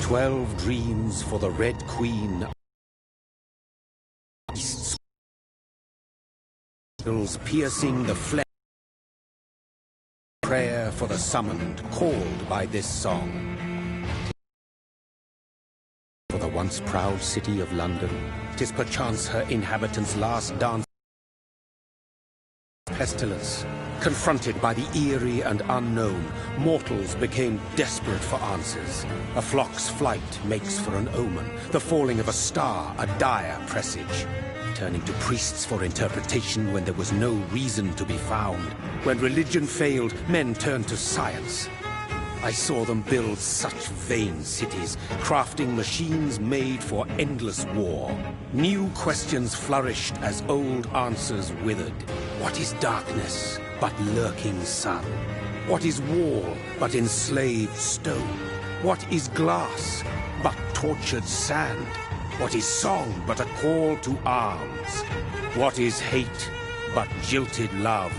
12 dreams for the Red Queen. Beasts piercing the flesh. Prayer for the summoned, called by this song. For the once proud city of London, 'tis perchance her inhabitants' last dance. Pestilence, confronted by the eerie and unknown, mortals became desperate for answers. A flock's flight makes for an omen, the falling of a star a dire presage. Turning to priests for interpretation when there was no reason to be found. When religion failed, men turned to science. I saw them build such vain cities, crafting machines made for endless war. New questions flourished as old answers withered. What is darkness but lurking sun? What is wall but enslaved stone? What is glass but tortured sand? What is song but a call to arms? What is hate but jilted love?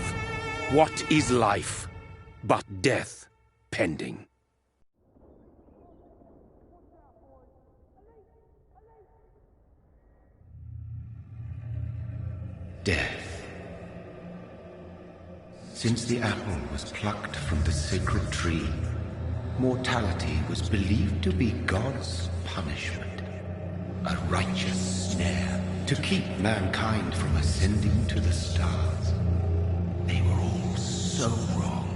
What is life but death pending? Death. Since the apple was plucked from the sacred tree, mortality was believed to be God's punishment. A righteous snare to keep mankind from ascending to the stars. They were all so wrong.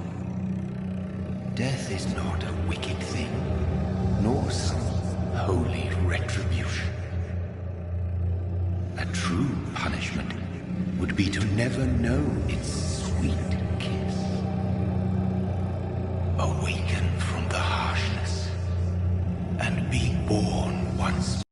Death is not a wicked thing, nor some holy retribution. A true punishment would be to never know its sweet kiss. Awaken from the harshness and be born once more.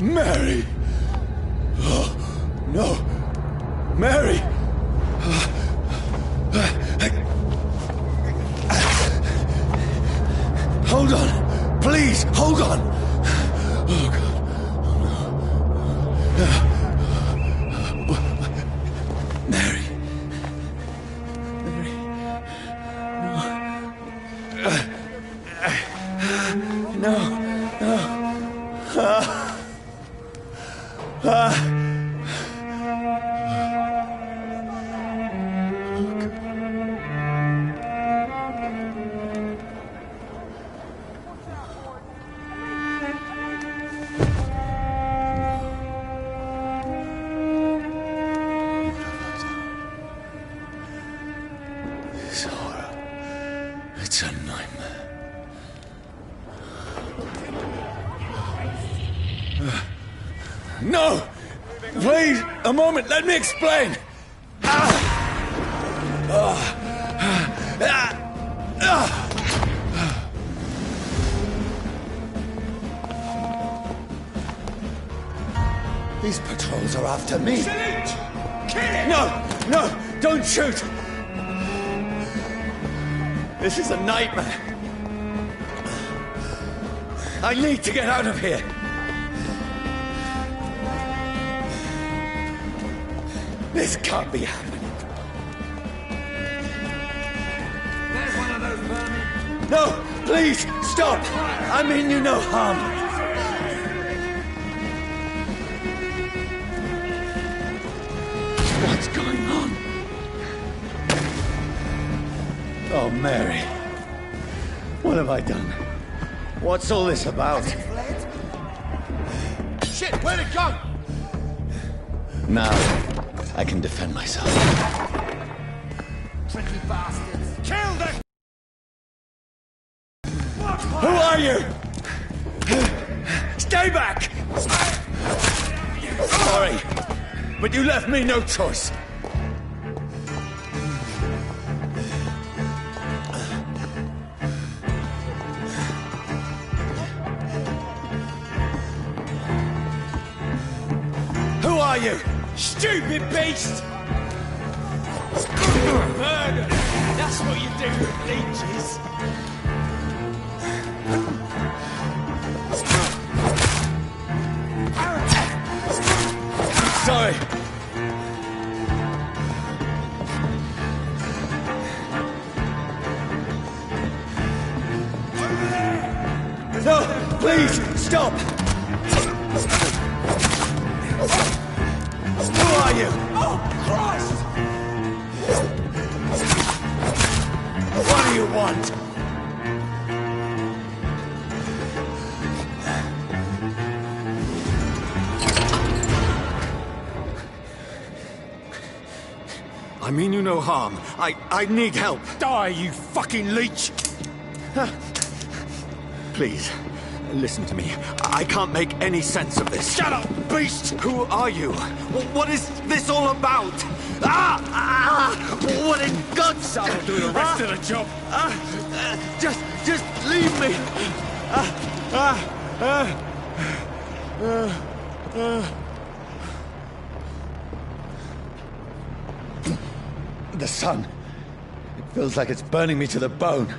Mary! Oh, no! Mary! Hold on! Please, hold on! Oh, God. Oh, no. Mary. Mary. No. It's a nightmare. No! Please, a moment, let me explain! These patrols are after me. Shoot! Kill him! No! Don't shoot! This is a nightmare. I need to get out of here. This can't be happening. There's one of those vermin. No! Please, stop! I mean you no harm. What's going on? Oh, Mary. What have I done? What's all this about? Shit, where'd it go? Now, I can defend myself. Tricky bastards. Kill them! Who are you? Stay back! Sorry, but you left me no choice. Who are you? Stupid beast! Murder! That's what you do with leeches. Sorry. No, please, stop! Who are you? Oh, Christ! What do you want? I mean you no harm. I need help. Die, you fucking leech! Please, listen to me. I can't make any sense of this. Shut up, beast! Who are you? What is this all about? What in God's name? I'll do the rest of the job. Just leave me. The sun. It feels like it's burning me to the bone.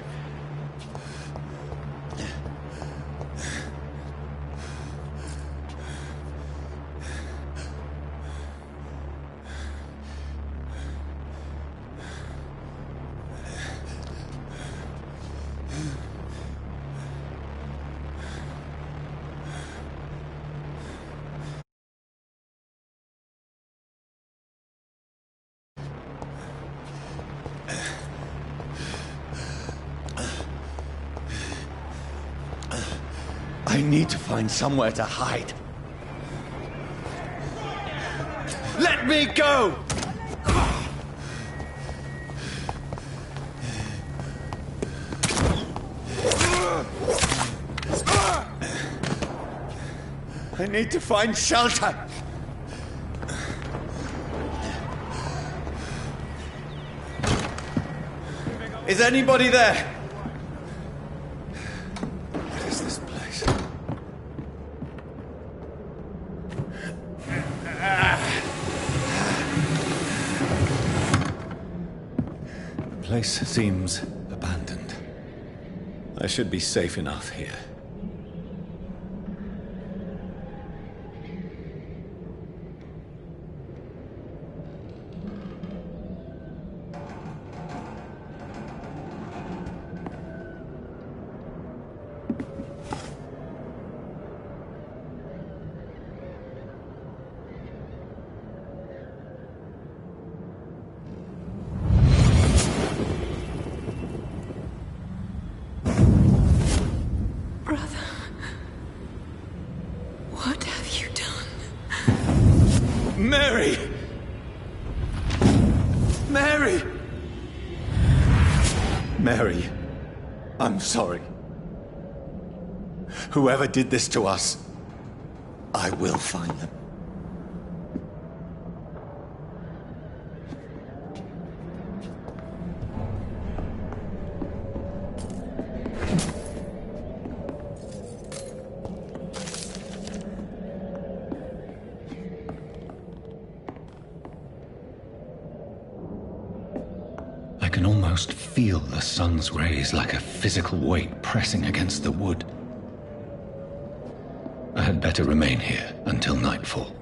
I need to find somewhere to hide. Let me go! I need to find shelter. Is anybody there? What is this place? The place seems abandoned. I should be safe enough here. Mary! Mary! Mary, I'm sorry. Whoever did this to us, I will find them. I can almost feel the sun's rays like a physical weight pressing against the wood. I had better remain here until nightfall.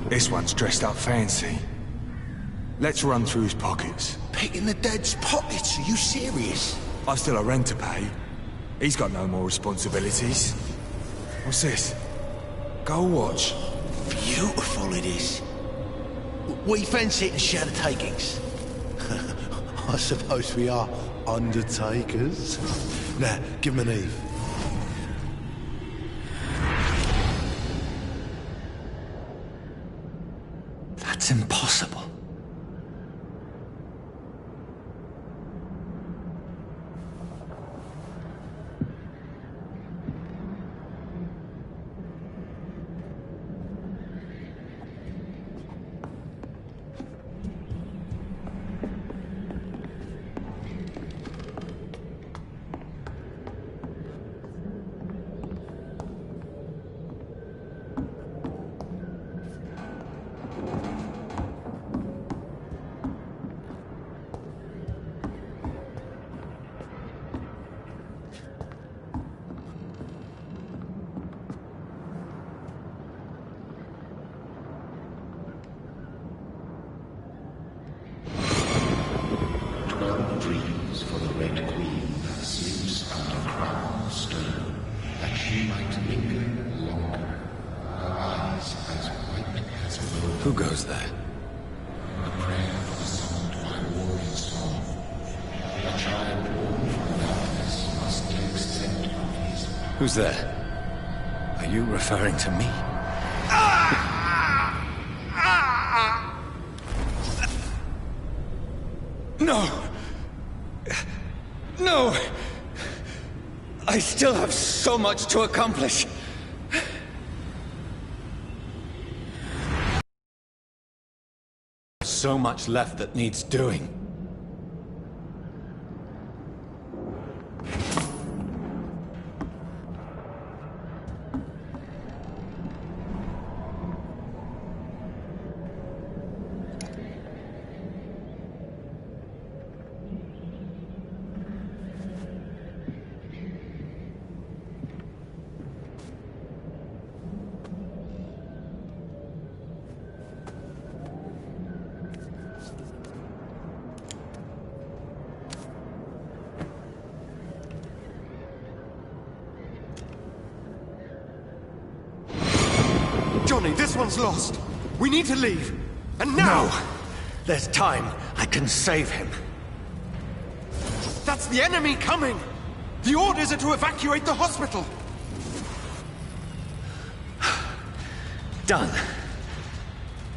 This one's dressed up fancy. Let's run through his pockets. Picking the dead's pockets? Are you serious? I've still a rent to pay. He's got no more responsibilities. What's this? Gold watch. Beautiful it is. We fancy it and share the takings. I suppose we are undertakers. Now, give him an Eve. That's impossible. Dreams for the Red Queen that sleeps under crown stone, that she might linger longer, her eyes as white as wool. Who goes there? A prayer for the soul by warring song. The child born from darkness must take scent of his. Who's there? Are you referring to me? No! No! I still have so much to accomplish. So much left that needs doing. Johnny, this one's lost. We need to leave. And now! No! There's time. I can save him. That's the enemy coming! The orders are to evacuate the hospital! Done.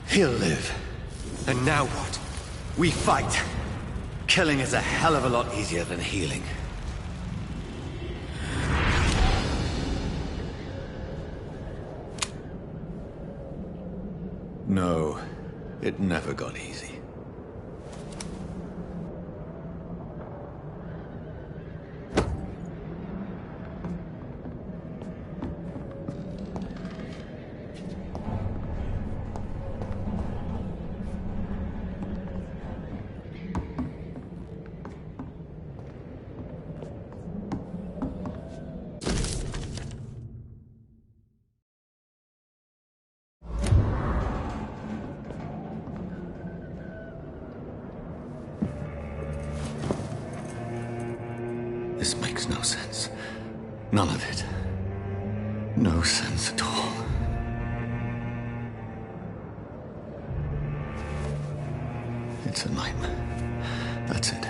He'll live. And now what? We fight. Killing is a hell of a lot easier than healing. No, it never got easy. no sense. None of it. No sense at all. It's a nightmare. That's it.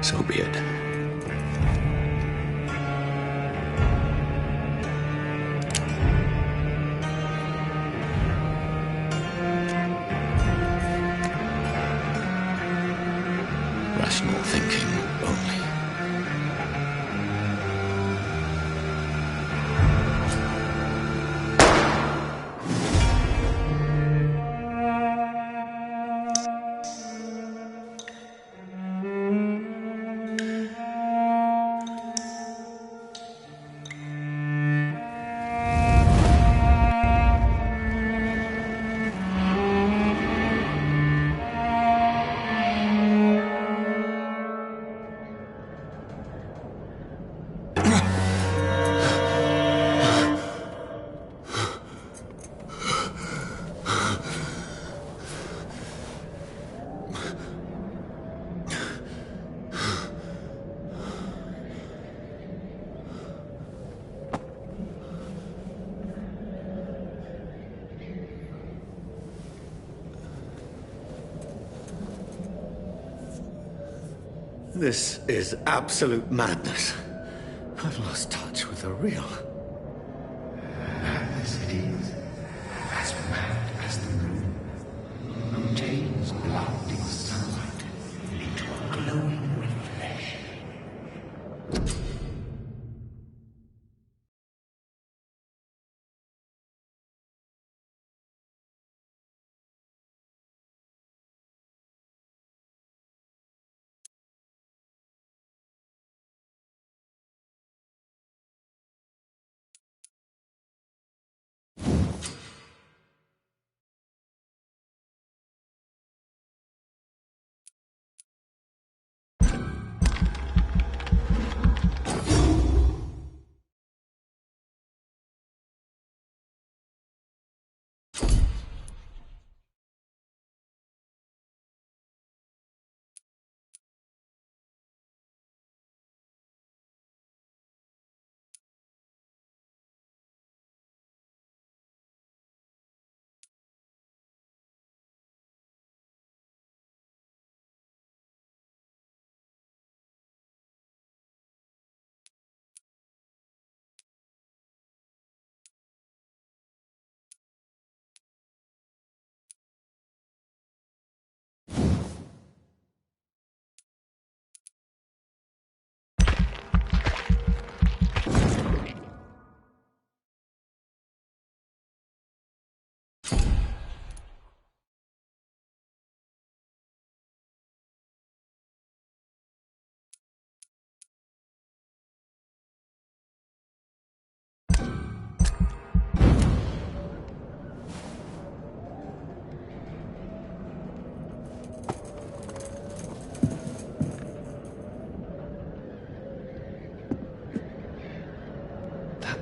So be it. Rational thinking only. This is absolute madness. I've lost touch with the real. Madness it is, as mad as the moon, who takes blinding sunlight into a glowing reflection.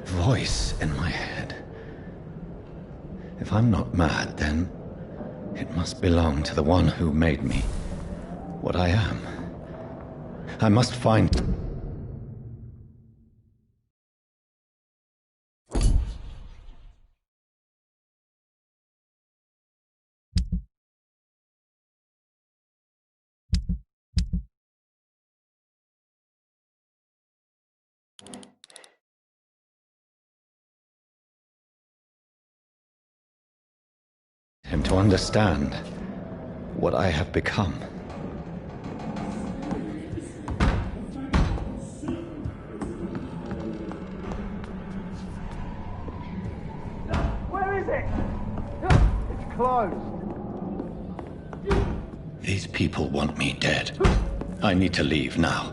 Voice in my head. If I'm not mad, then it must belong to the one who made me what I am. I must find... him to understand what I have become. Where is it? It's closed. These people want me dead. I need to leave now.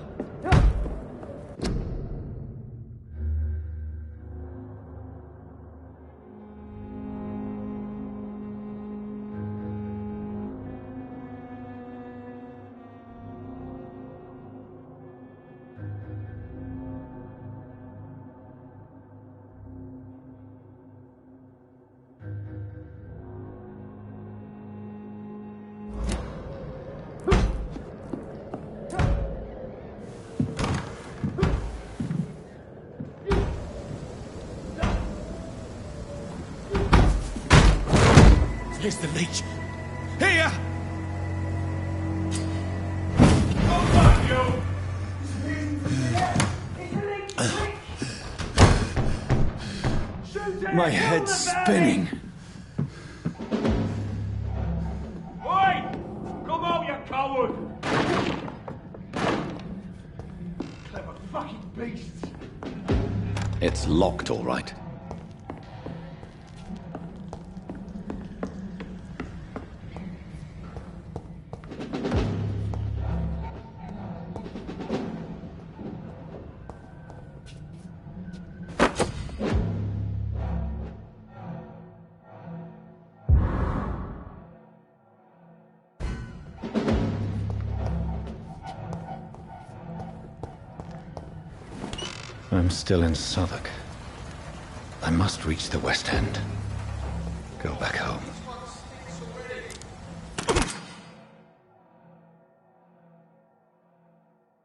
Here's the leech. Here! My head's spinning. Oi! Come out, you coward! Clever fucking beasts. It's locked, all right. I'm still in Southwark. I must reach the West End. Go back home.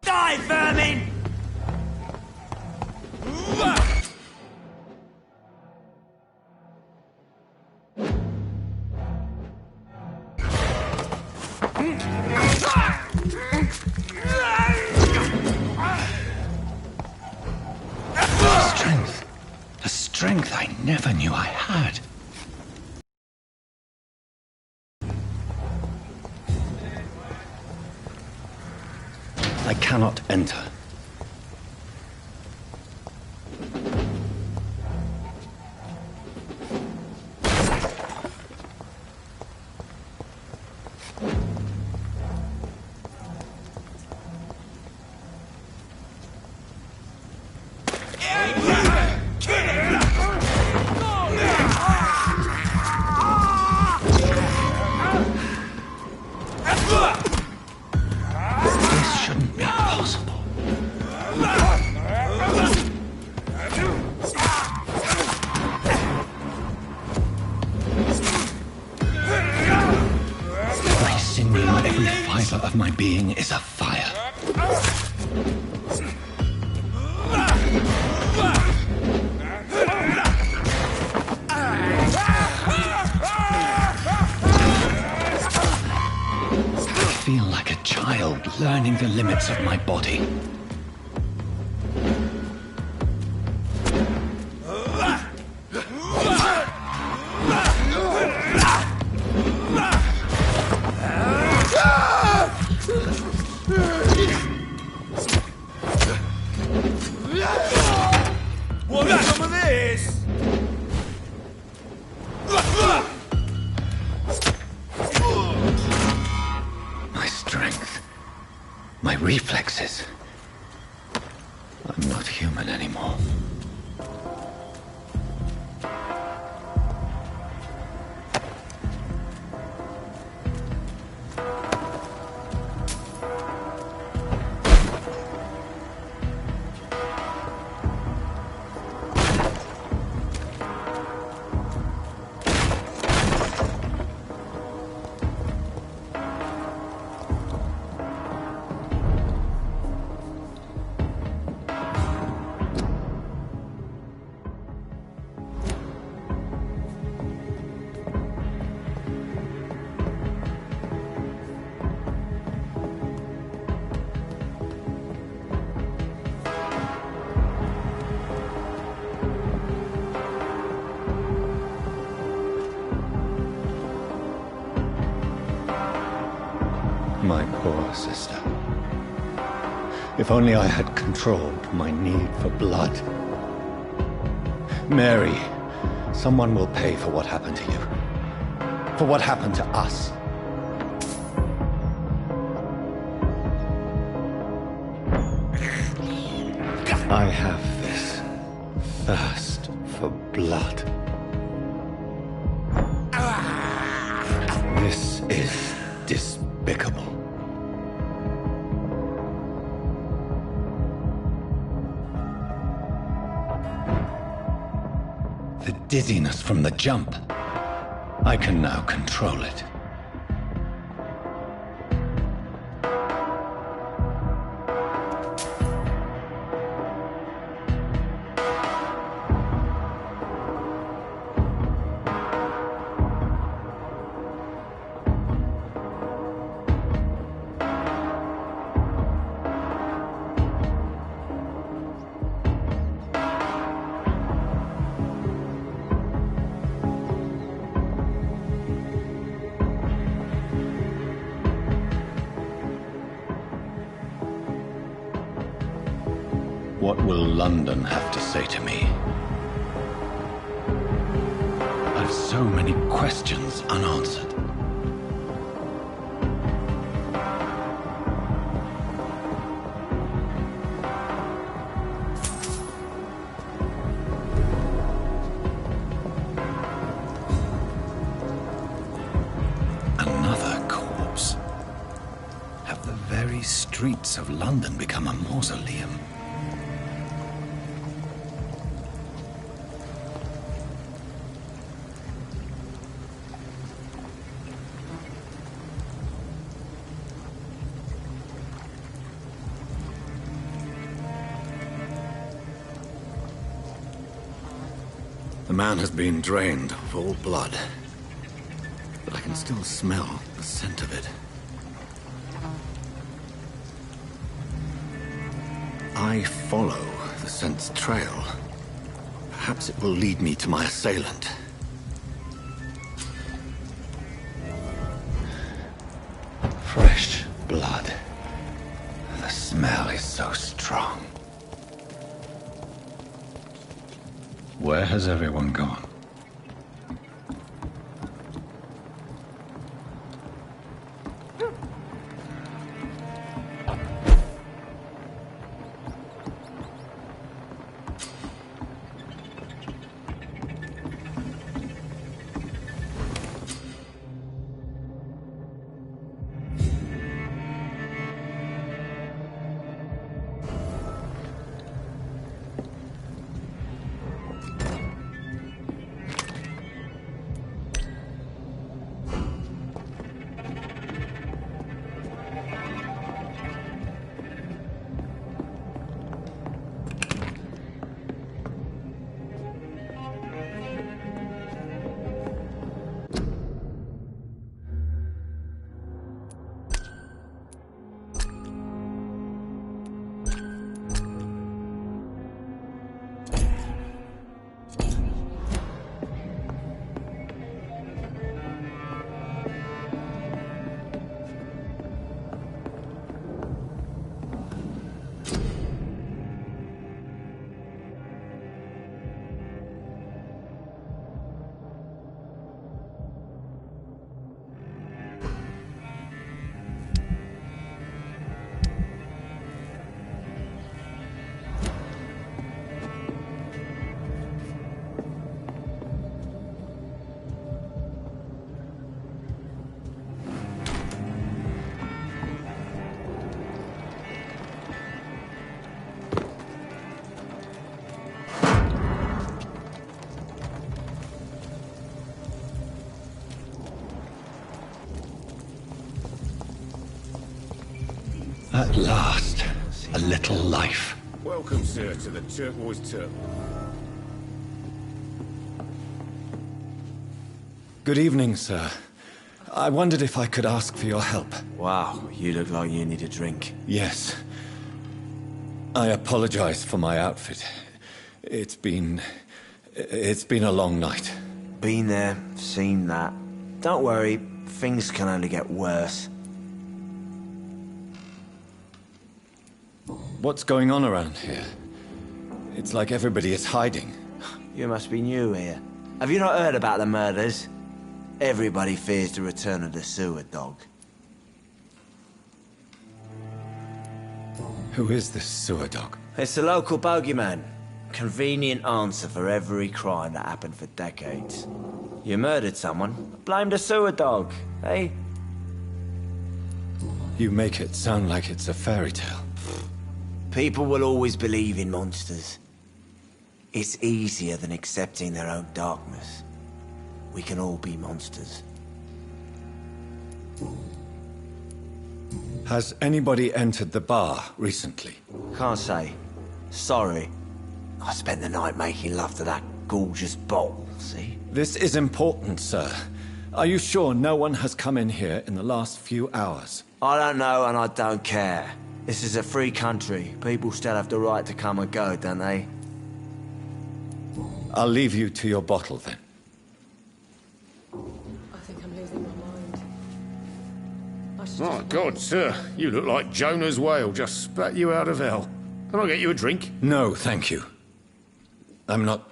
Die, vermin! Strength I never knew I had. I cannot enter. Of my being is afire. I feel like a child learning the limits of my body. Reflexes. I'm not human anymore. My poor sister. If only I had controlled my need for blood. Mary, someone will pay for what happened to you. For what happened to us. I have this thirst for blood. This is despicable. The dizziness from the jump. I can now control it. What will London have to say to me? I've so many questions unanswered. Another corpse. Have the very streets of London become a mausoleum? The man has been drained of all blood, but I can still smell the scent of it. I follow the scent's trail. Perhaps it will lead me to my assailant. Fresh blood. The smell is so strong. Where has everyone gone? At last, a little life. Welcome, sir, to the Turquoise Turtle. Good evening, sir. I wondered if I could ask for your help. Wow, you look like you need a drink. Yes. I apologize for my outfit. It's been a long night. Been there, seen that. Don't worry, things can only get worse. What's going on around here? It's like everybody is hiding. You must be new here. Have you not heard about the murders? Everybody fears the return of the sewer dog. Who is this sewer dog? It's the local bogeyman. Convenient answer for every crime that happened for decades. You murdered someone, blame the sewer dog, eh? You make it sound like it's a fairy tale. People will always believe in monsters. It's easier than accepting their own darkness. We can all be monsters. Has anybody entered the bar recently? Can't say. Sorry. I spent the night making love to that gorgeous bottle, see? This is important, sir. Are you sure no one has come in here in the last few hours? I don't know and I don't care. This is a free country. People still have the right to come and go, don't they? I'll leave you to your bottle, then. I think I'm losing my mind. My God, sir, you look like Jonah's whale just spat you out of hell. Can I get you a drink? No, thank you. I'm not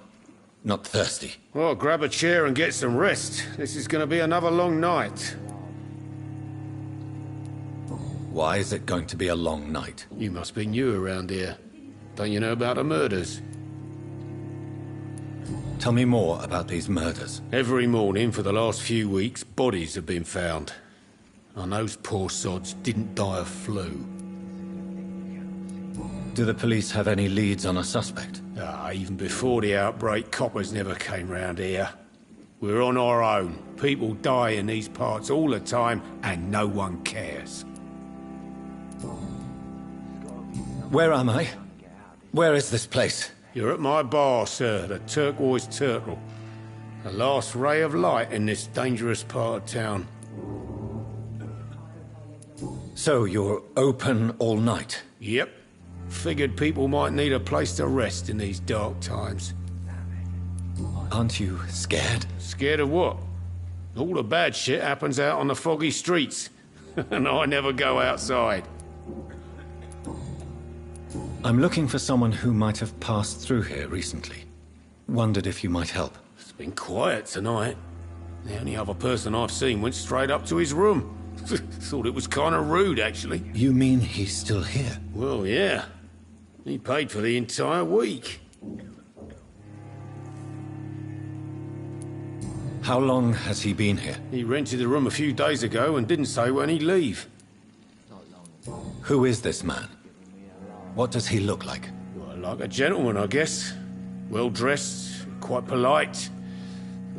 thirsty. Well, grab a chair and get some rest. This is going to be another long night. Why is it going to be a long night? You must be new around here. Don't you know about the murders? Tell me more about these murders. Every morning for the last few weeks, bodies have been found. And those poor sods didn't die of flu. Do the police have any leads on a suspect? Even before the outbreak, coppers never came round here. We're on our own. People die in these parts all the time, and no one cares. Where am I? Where is this place? You're at my bar, sir, the Turquoise Turtle. The last ray of light in this dangerous part of town. So you're open all night? Yep. Figured people might need a place to rest in these dark times. Aren't you scared? Scared of what? All the bad shit happens out on the foggy streets. And I never go outside. I'm looking for someone who might have passed through here recently. Wondered if you might help. It's been quiet tonight. The only other person I've seen went straight up to his room. Thought it was kind of rude, actually. You mean he's still here? Well, yeah. He paid for the entire week. How long has he been here? He rented the room a few days ago and didn't say when he'd leave. Who is this man? What does he look like? Well, like a gentleman, I guess. Well-dressed, quite polite.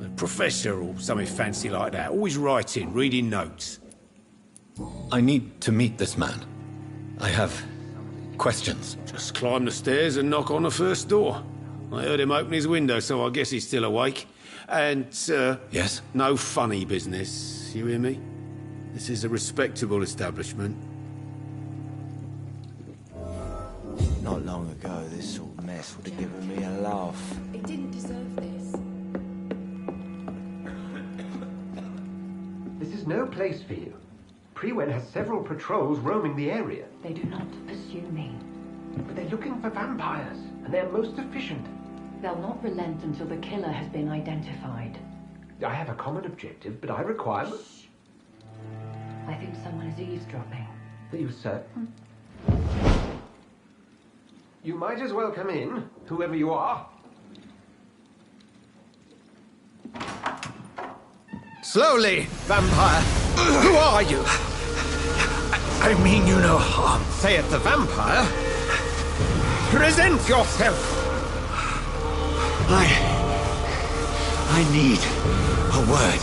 A professor or something fancy like that. Always writing, reading notes. I need to meet this man. I have questions. Just climb the stairs and knock on the first door. I heard him open his window, so I guess he's still awake. And, Yes? no funny business, you hear me? This is a respectable establishment. Not long ago, this sort of mess would have given me a laugh. It didn't deserve this. This is no place for you. Prewen has several patrols roaming the area. They do not pursue me. But they're looking for vampires, and they're most efficient. They'll not relent until the killer has been identified. I have a common objective, but I require... I think someone is eavesdropping. Are you certain? You might as well come in, whoever you are. Slowly, vampire. Who are you? I mean you no harm. Say it, the vampire. Present yourself. I need a word.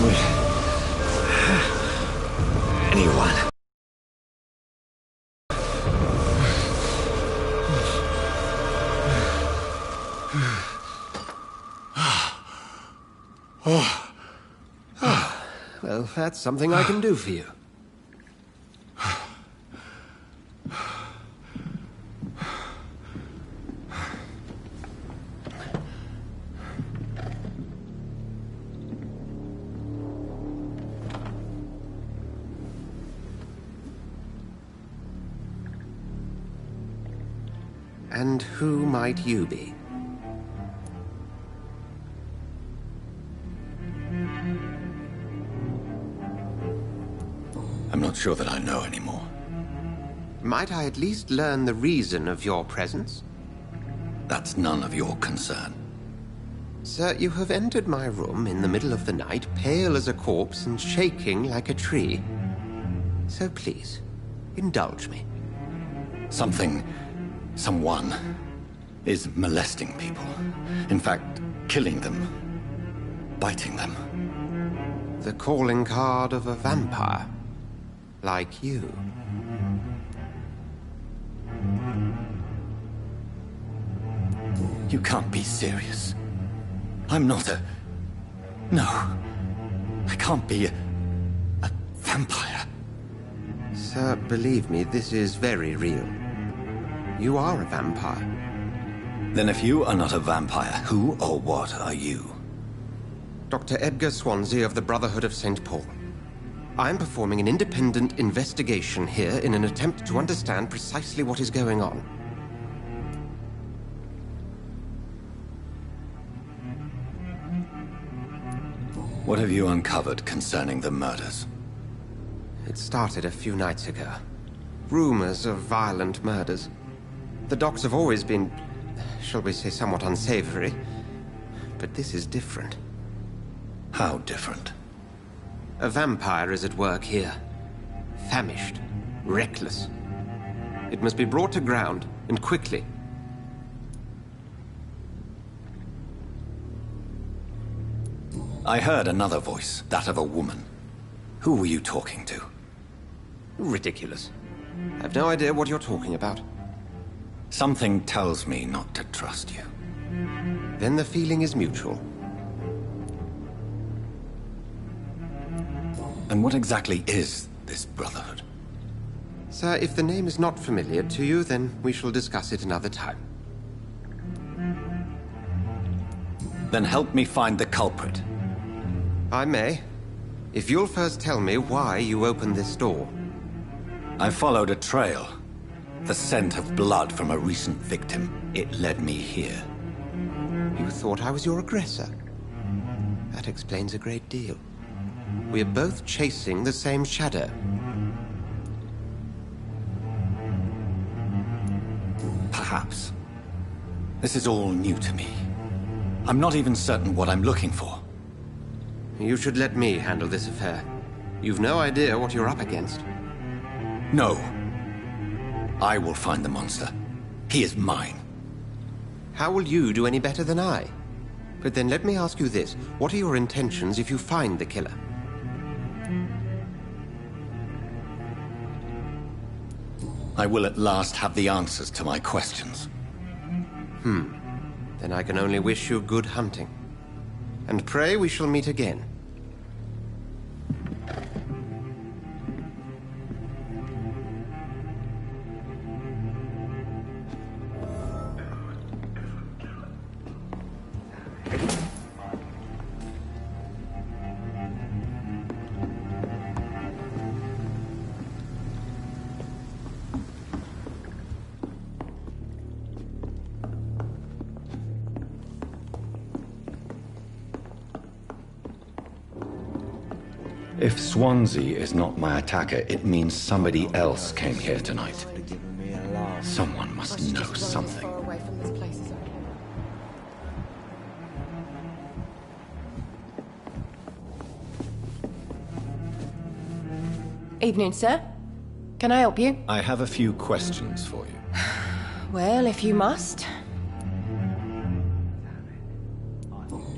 With anyone. Well, that's something I can do for you. And who might you be? I'm not sure that I know anymore. Might I at least learn the reason of your presence? That's none of your concern. Sir, you have entered my room in the middle of the night, pale as a corpse and shaking like a tree. So please, indulge me. Someone is molesting people. In fact, killing them. Biting them. The calling card of a vampire. Like you. You can't be serious. I'm not a... No. I can't be a vampire. Sir, believe me, this is very real. You are a vampire. Then if you are not a vampire, who or what are you? Dr. Edgar Swansea of the Brotherhood of St. Paul. I'm performing an independent investigation here in an attempt to understand precisely what is going on. What have you uncovered concerning the murders? It started a few nights ago. Rumors of violent murders. The docks have always been, shall we say, somewhat unsavory. But this is different. How different? A vampire is at work here. Famished. Reckless. It must be brought to ground, and quickly. I heard another voice, that of a woman. Who were you talking to? Ridiculous. I've no idea what you're talking about. Something tells me not to trust you. Then the feeling is mutual. And what exactly is this Brotherhood? Sir, if the name is not familiar to you, then we shall discuss it another time. Then help me find the culprit. I may. If you'll first tell me why you opened this door. I followed a trail. The scent of blood from a recent victim. It led me here. You thought I was your aggressor? That explains a great deal. We are both chasing the same shadow. Perhaps. This is all new to me. I'm not even certain what I'm looking for. You should let me handle this affair. You've no idea what you're up against. No. I will find the monster. He is mine. How will you do any better than I? But then let me ask you this. What are your intentions if you find the killer? I will at last have the answers to my questions. Then I can only wish you good hunting. And pray we shall meet again. If Swansea is not my attacker, it means somebody else came here tonight. Someone must know something. Evening, sir. Can I help you? I have a few questions for you. Well, if you must.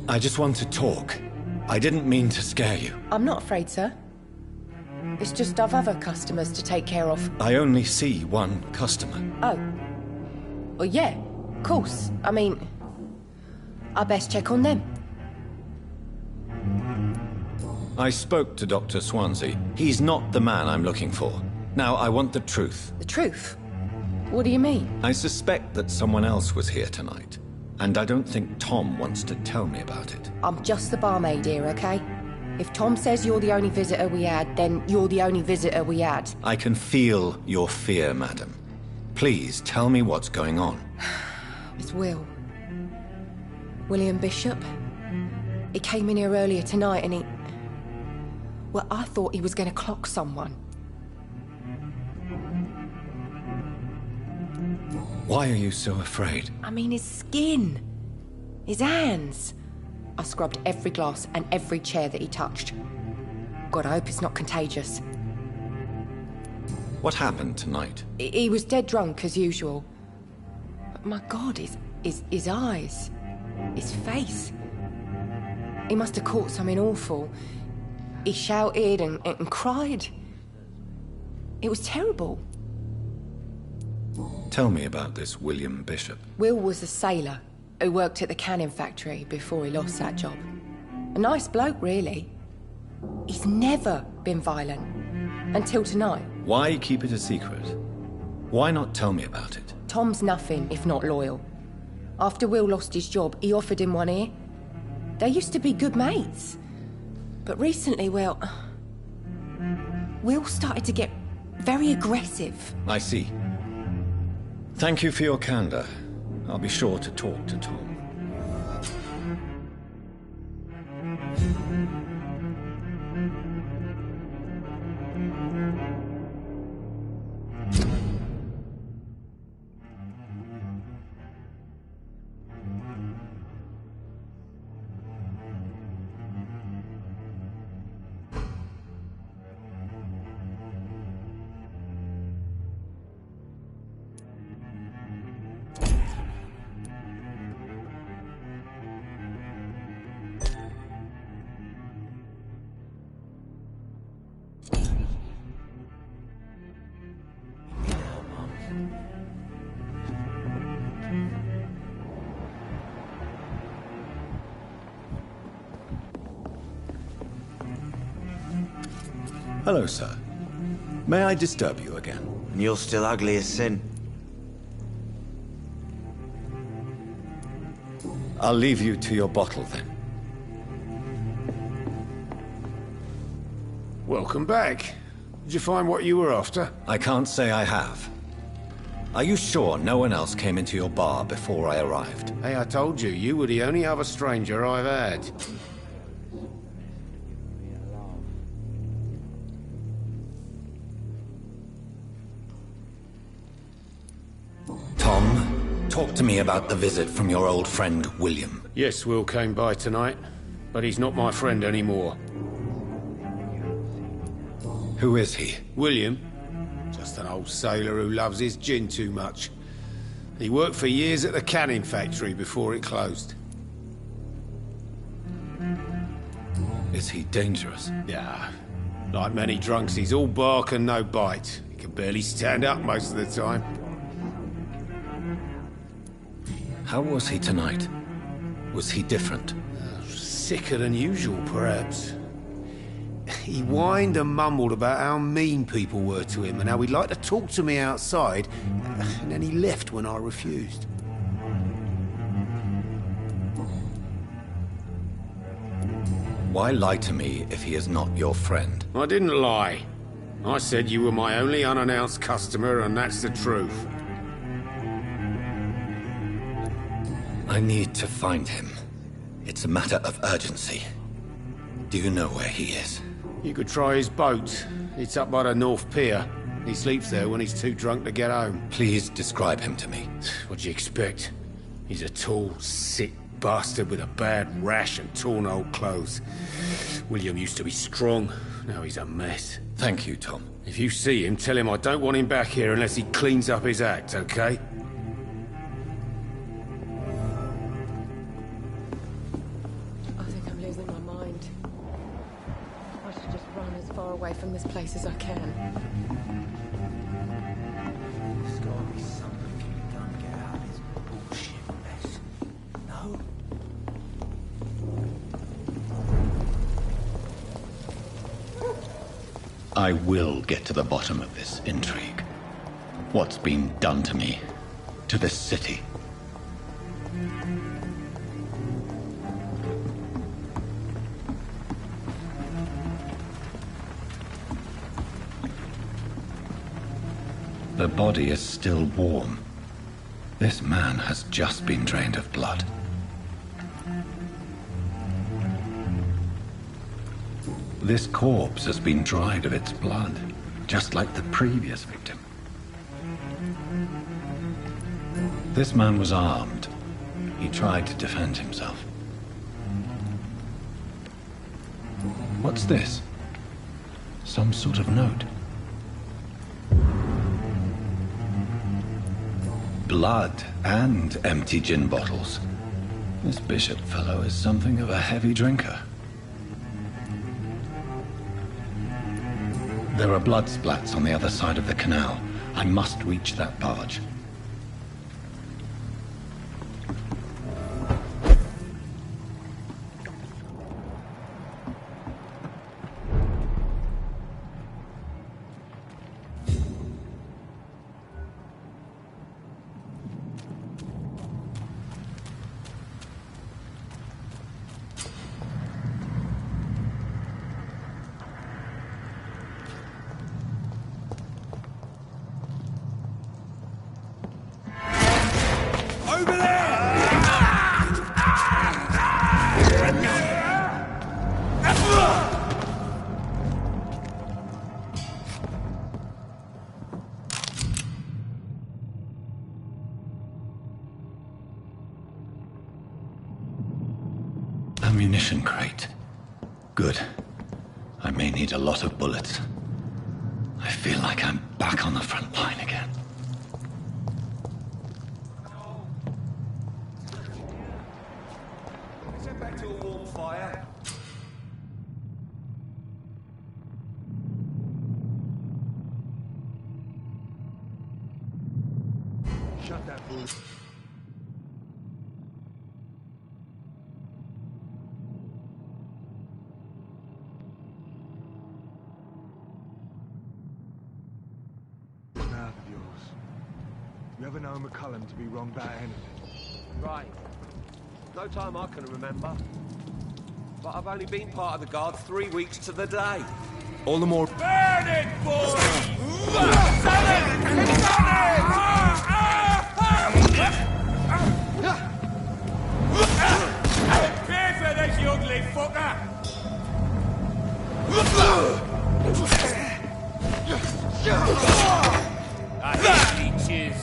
I just want to talk. I didn't mean to scare you. I'm not afraid, sir. It's just I've other customers to take care of. I only see one customer. Oh. Well, yeah, of course. I mean, I best check on them. I spoke to Dr. Swansea. He's not the man I'm looking for. Now, I want the truth. The truth? What do you mean? I suspect that someone else was here tonight. And I don't think Tom wants to tell me about it. I'm just the barmaid here, okay? If Tom says you're the only visitor we had, then you're the only visitor we had. I can feel your fear, madam. Please, tell me what's going on. It's Will. William Bishop. He came in here earlier tonight and he... Well, I thought he was going to clock someone. Why are you so afraid? I mean, his skin. His hands. I scrubbed every glass and every chair that he touched. God, I hope it's not contagious. What happened tonight? He was dead drunk, as usual. But my God, his eyes. His face. He must have caught something awful. He shouted and cried. It was terrible. Tell me about this William Bishop. Will was a sailor who worked at the canning factory before he lost that job. A nice bloke, really. He's never been violent. Until tonight. Why keep it a secret? Why not tell me about it? Tom's nothing if not loyal. After Will lost his job, he offered him one ear. They used to be good mates. But recently, well... Will started to get very aggressive. I see. Thank you for your candor. I'll be sure to talk to Tom. Hello, sir. May I disturb you again? And you're still ugly as sin. I'll leave you to your bottle, then. Welcome back. Did you find what you were after? I can't say I have. Are you sure no one else came into your bar before I arrived? Hey, I told you, you were the only other stranger I've had. Tom, talk to me about the visit from your old friend, William. Yes, Will came by tonight, but he's not my friend anymore. Who is he? William? Just an old sailor who loves his gin too much. He worked for years at the canning factory before it closed. Is he dangerous? Yeah. Like many drunks, he's all bark and no bite. He can barely stand up most of the time. How was he tonight? Was he different? Sicker than usual, perhaps. He whined and mumbled about how mean people were to him and how he'd like to talk to me outside, and then he left when I refused. Why lie to me if he is not your friend? I didn't lie. I said you were my only unannounced customer, and that's the truth. I need to find him. It's a matter of urgency. Do you know where he is? You could try his boat. It's up by the North Pier. He sleeps there when he's too drunk to get home. Please describe him to me. What do you expect? He's a tall, sick bastard with a bad rash and torn old clothes. William used to be strong. Now he's a mess. Thank you, Tom. If you see him, tell him I don't want him back here unless he cleans up his act, okay? I think I'm losing my mind. I should just run as far away from this place as I can. There's gotta be something can be done to get out of this bullshit mess. No? I will get to the bottom of this intrigue. What's been done to me, to this city. The body is still warm. This man has just been drained of blood. This corpse has been dried of its blood, just like the previous victim. This man was armed. He tried to defend himself. What's this? Some sort of note. Blood and empty gin bottles. This Bishop fellow is something of a heavy drinker. There are blood splats on the other side of the canal. I must reach that barge. Over there! Ammunition crate. Good. I may need a lot of bullets. I feel like I'm back on the front line again. Let's head back to a warm fire. Shut that fool. You ever know McCullum to be wrong about anything? Right. No time I can remember. But I've only been part of the Guard 3 weeks to the day. All the more... Burn it, boys! Sell it! Pay for this, you ugly fucker! I hate leeches.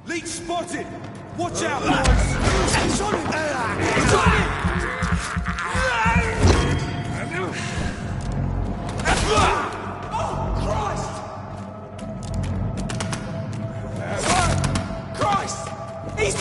Leech spotted! Watch out, boys! It's on him! It's on him! Oh, Christ! Christ! He's...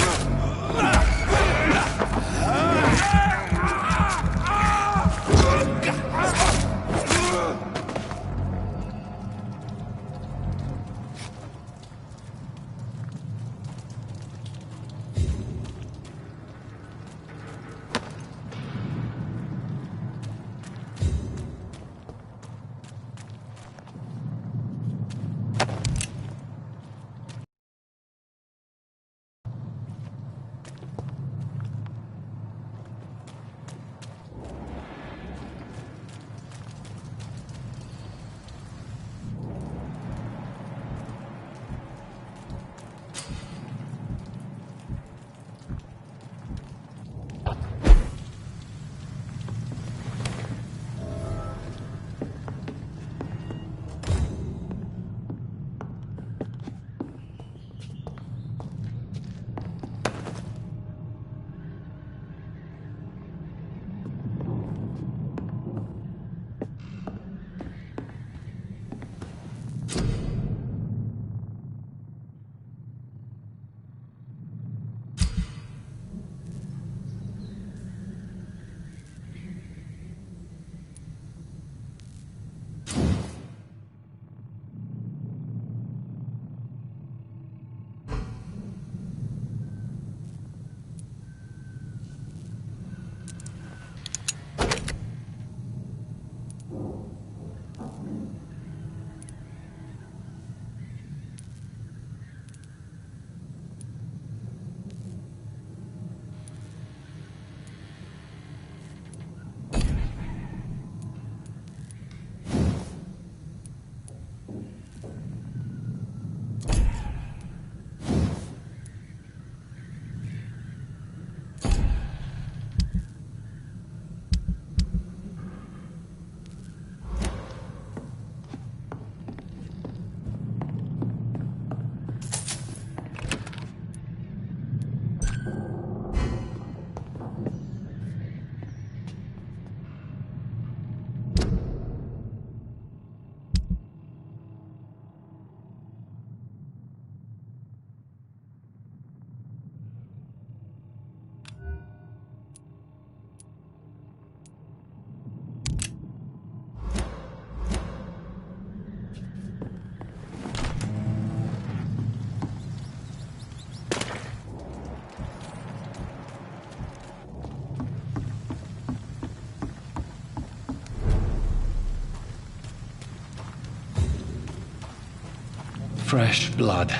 Fresh blood.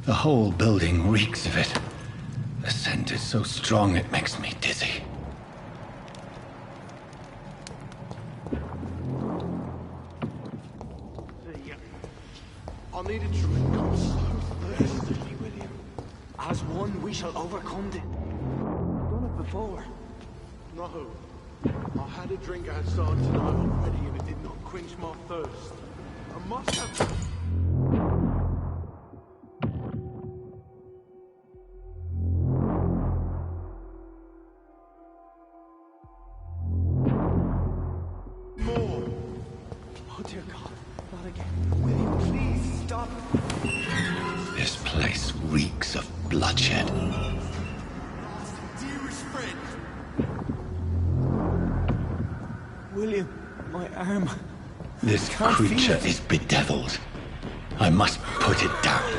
The whole building reeks of it. The scent is so strong it makes me dizzy. I need a drink. I'm so thirsty, William. As one, we shall overcome it. I've done it before. No. I had a drink outside tonight already and it did not quench my thirst. I must have... more. Oh dear God, not again. William, please stop. This place reeks of bloodshed. Dearest friend. William, my arm. This creature is bedeviled. I must put it down.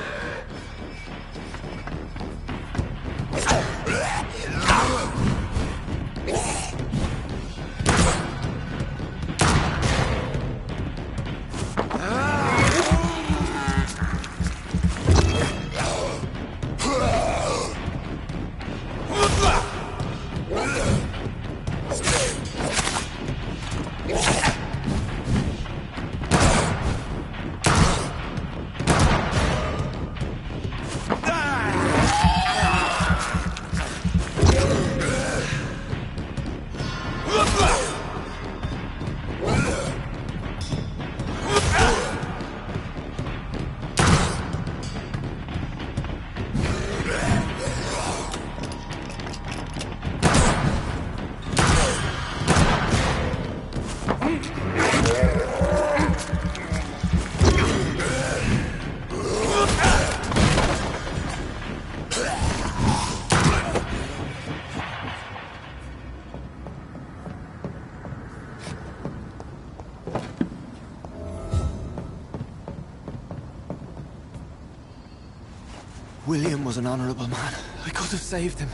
William was an honorable man. I could have saved him.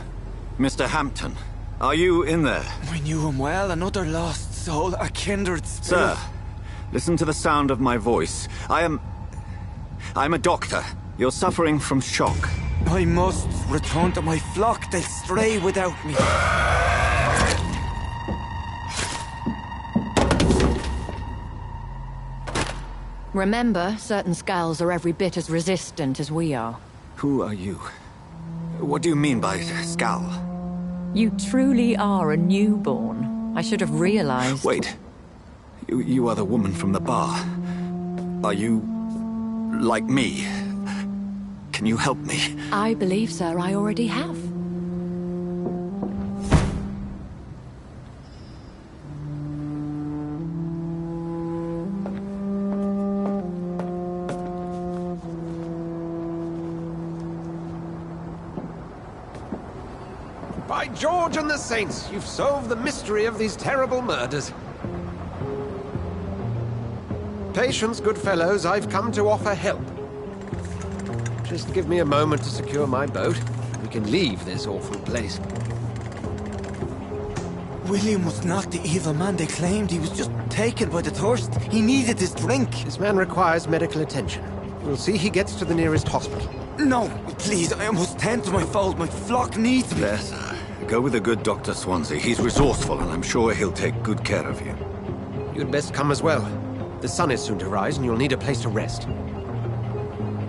Mr. Hampton, are you in there? We knew him well, another lost soul, a kindred spirit. Sir, listen to the sound of my voice. I'm a doctor. You're suffering from shock. I must return to my flock. They'll stray without me. Remember, certain skulls are every bit as resistant as we are. Who are you? What do you mean by skull? You truly are a newborn. I should have realized. Wait. You are the woman from the bar. Are you... like me? Can you help me? I believe, sir, I already have. By George and the Saints, you've solved the mystery of these terrible murders. Patience, good fellows, I've come to offer help. Just give me a moment to secure my boat. We can leave this awful place. William was not the evil man they claimed. He was just taken by the thirst. He needed his drink. This man requires medical attention. We'll see he gets to the nearest hospital. No, please, I must tend to my fold. My flock needs me. There, sir. Go with the good Dr. Swansea. He's resourceful, and I'm sure he'll take good care of you. You'd best come as well. The sun is soon to rise, and you'll need a place to rest.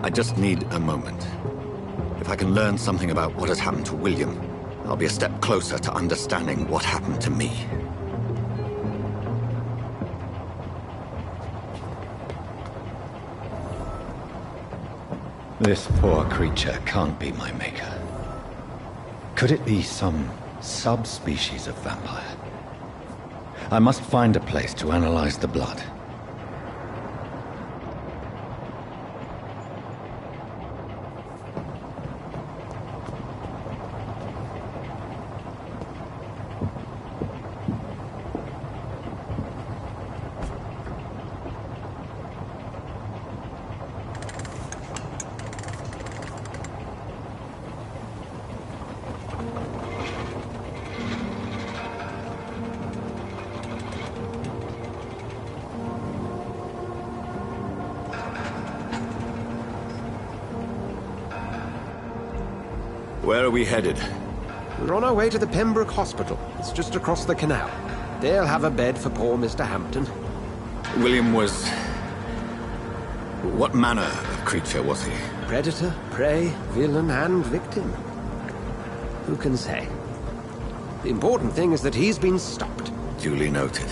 I just need a moment. If I can learn something about what has happened to William, I'll be a step closer to understanding what happened to me. This poor creature can't be my maker. Could it be some subspecies of vampire? I must find a place to analyze the blood. Where are we headed? We're on our way to the Pembroke Hospital. It's just across the canal. They'll have a bed for poor Mr. Hampton. William was... What manner of creature was he? Predator, prey, villain, and victim. Who can say? The important thing is that he's been stopped. Duly noted.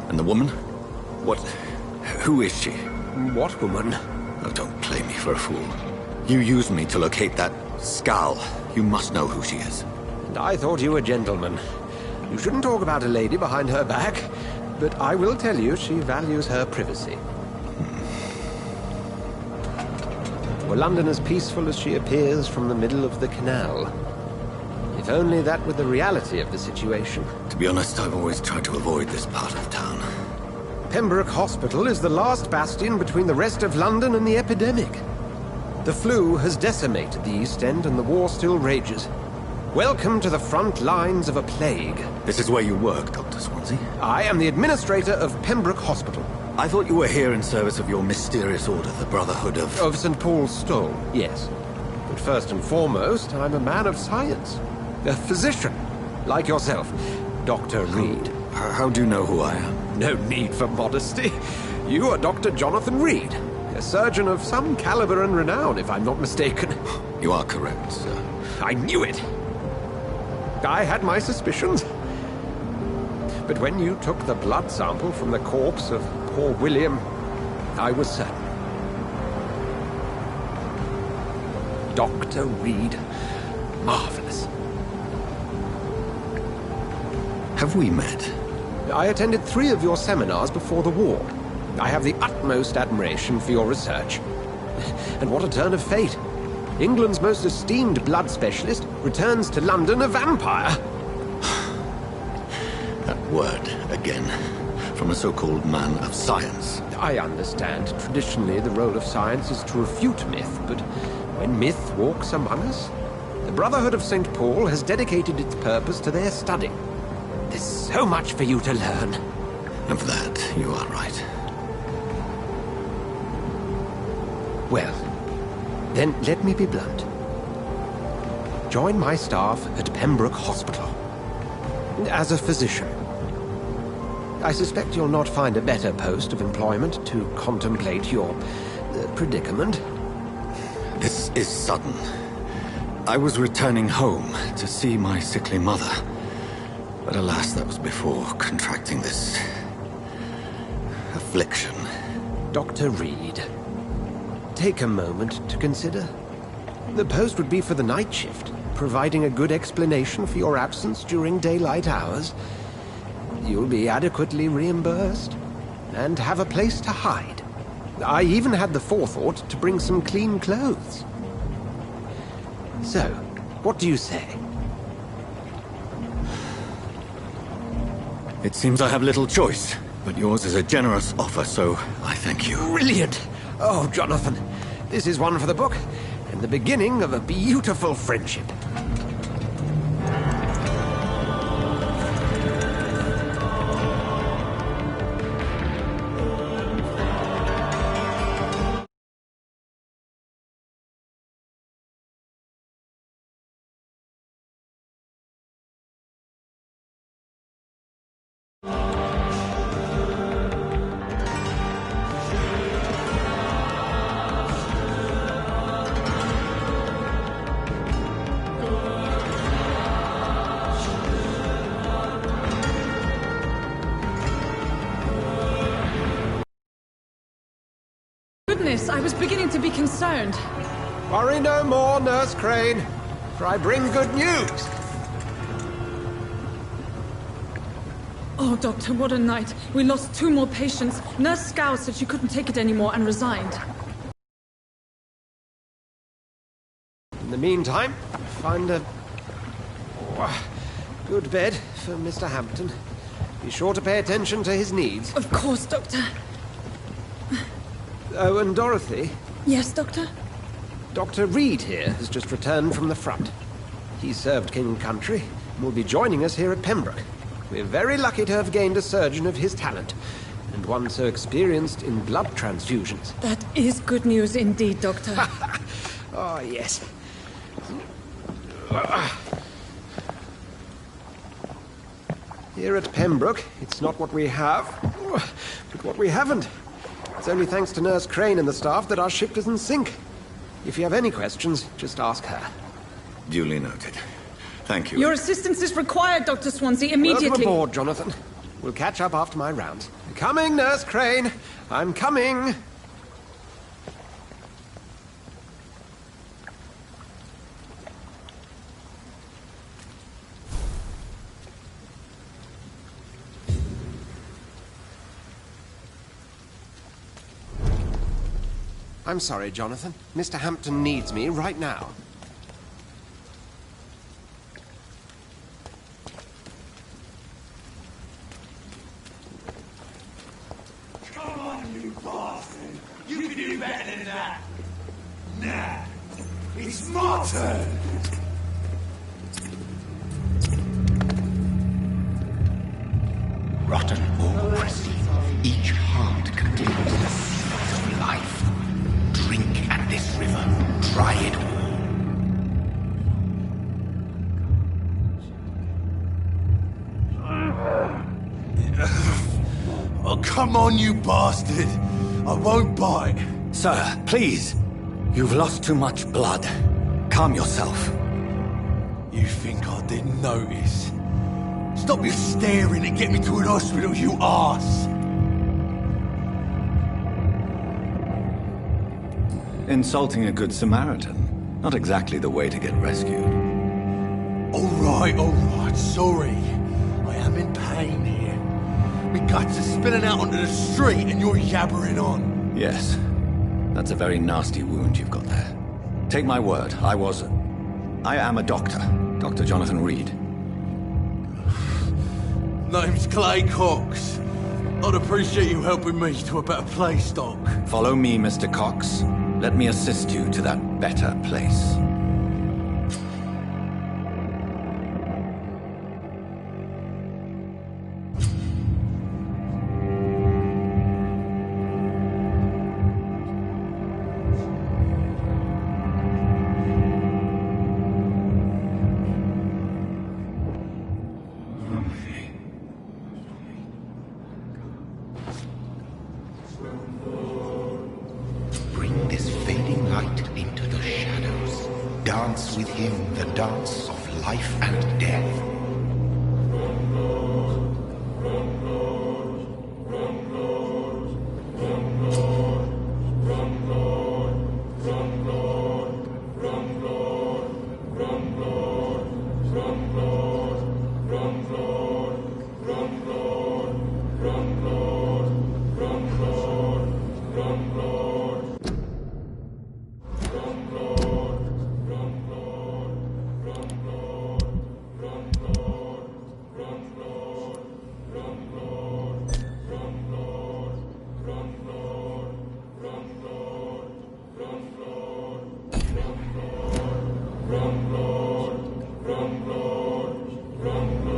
And the woman? What... Who is she? What woman? Oh, don't play me for a fool. You used me to locate that skull. You must know who she is. And I thought you a gentleman. You shouldn't talk about a lady behind her back, but I will tell you she values her privacy. Were London as peaceful as she appears from the middle of the canal? If only that were the reality of the situation. To be honest, I've always tried to avoid this part of town. Pembroke Hospital is the last bastion between the rest of London and the epidemic. The flu has decimated the East End and the war still rages. Welcome to the front lines of a plague. This is where you work, Dr. Swansea? I am the administrator of Pembroke Hospital. I thought you were here in service of your mysterious order, the Brotherhood of... Of St. Paul's Stole, yes. But first and foremost, I'm a man of science. A physician, like yourself, Dr. Reed. How do you know who I am? No need for modesty. You are Dr. Jonathan Reed, a surgeon of some caliber and renown, if I'm not mistaken. You are correct, sir. I knew it. I had my suspicions. But when you took the blood sample from the corpse of poor William, I was certain. Dr. Reed. Marvelous. Have we met? I attended 3 of your seminars before the war. I have the utmost admiration for your research. And what a turn of fate. England's most esteemed blood specialist returns to London a vampire. That word, again, from a so-called man of science. I understand. Traditionally, the role of science is to refute myth, but when myth walks among us, the Brotherhood of St. Paul has dedicated its purpose to their study. There's so much for you to learn. Of that, you are right. Well, then let me be blunt. Join my staff at Pembroke Hospital. As a physician. I suspect you'll not find a better post of employment to contemplate your predicament. This is sudden. I was returning home to see my sickly mother. But alas, that was before contracting this... affliction. Dr. Reed, take a moment to consider. The post would be for the night shift, providing a good explanation for your absence during daylight hours. You'll be adequately reimbursed, and have a place to hide. I even had the forethought to bring some clean clothes. So, what do you say? It seems I have little choice, but yours is a generous offer, so I thank you. Brilliant! Oh, Jonathan, this is one for the book, and the beginning of a beautiful friendship. I was beginning to be concerned. Worry no more, Nurse Crane, for I bring good news. Oh, Doctor, what a night. We lost 2 more patients. Nurse Scow said she couldn't take it anymore and resigned. In the meantime, find a good bed for Mr. Hampton. Be sure to pay attention to his needs. Of course, Doctor. Oh, and Dorothy? Yes, Doctor? Dr. Reed here has just returned from the front. He served King and Country and will be joining us here at Pembroke. We're very lucky to have gained a surgeon of his talent, and one so experienced in blood transfusions. That is good news indeed, Doctor. Oh, yes. Here at Pembroke, it's not what we have, but what we haven't. It's only thanks to Nurse Crane and the staff that our ship doesn't sink. If you have any questions, just ask her. Duly noted. Thank you. Your assistance is required, Dr. Swansea, immediately. Welcome aboard, Jonathan. We'll catch up after my rounds. Coming, Nurse Crane. I'm coming. I'm sorry, Jonathan. Mr. Hampton needs me right now. Come on, you bastard! You can do better than that! Nah, it's my turn! Rotten or pristine, each heart contains the seeds of life. Drink at this river, try it all. Oh, come on, you bastard! I won't bite. Sir, please. You've lost too much blood. Calm yourself. You think I didn't notice? Stop your staring and get me to an hospital, you arse! Insulting a good Samaritan. Not exactly the way to get rescued. Alright, sorry. I am in pain here. My guts are spilling out onto the street and you're yabbering on. Yes. That's a very nasty wound you've got there. Take my word, I am a doctor. Dr. Jonathan Reed. Name's Clay Cox. I'd appreciate you helping me to a better place, Doc. Follow me, Mr. Cox. Let me assist you to that better place. Bring this fading light into the shadows. Dance with him the dance of life and death.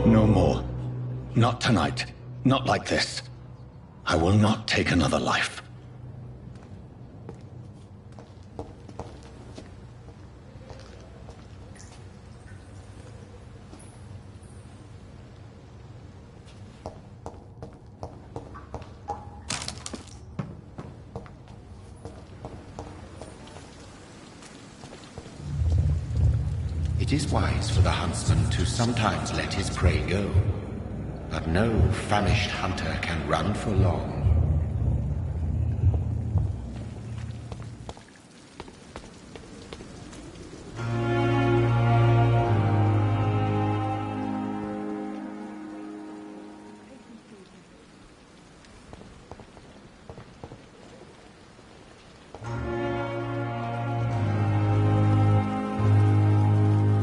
No more. Not tonight. Not like this. I will not take another life. It is wise for the huntsman to sometimes let his prey go, but no famished hunter can run for long.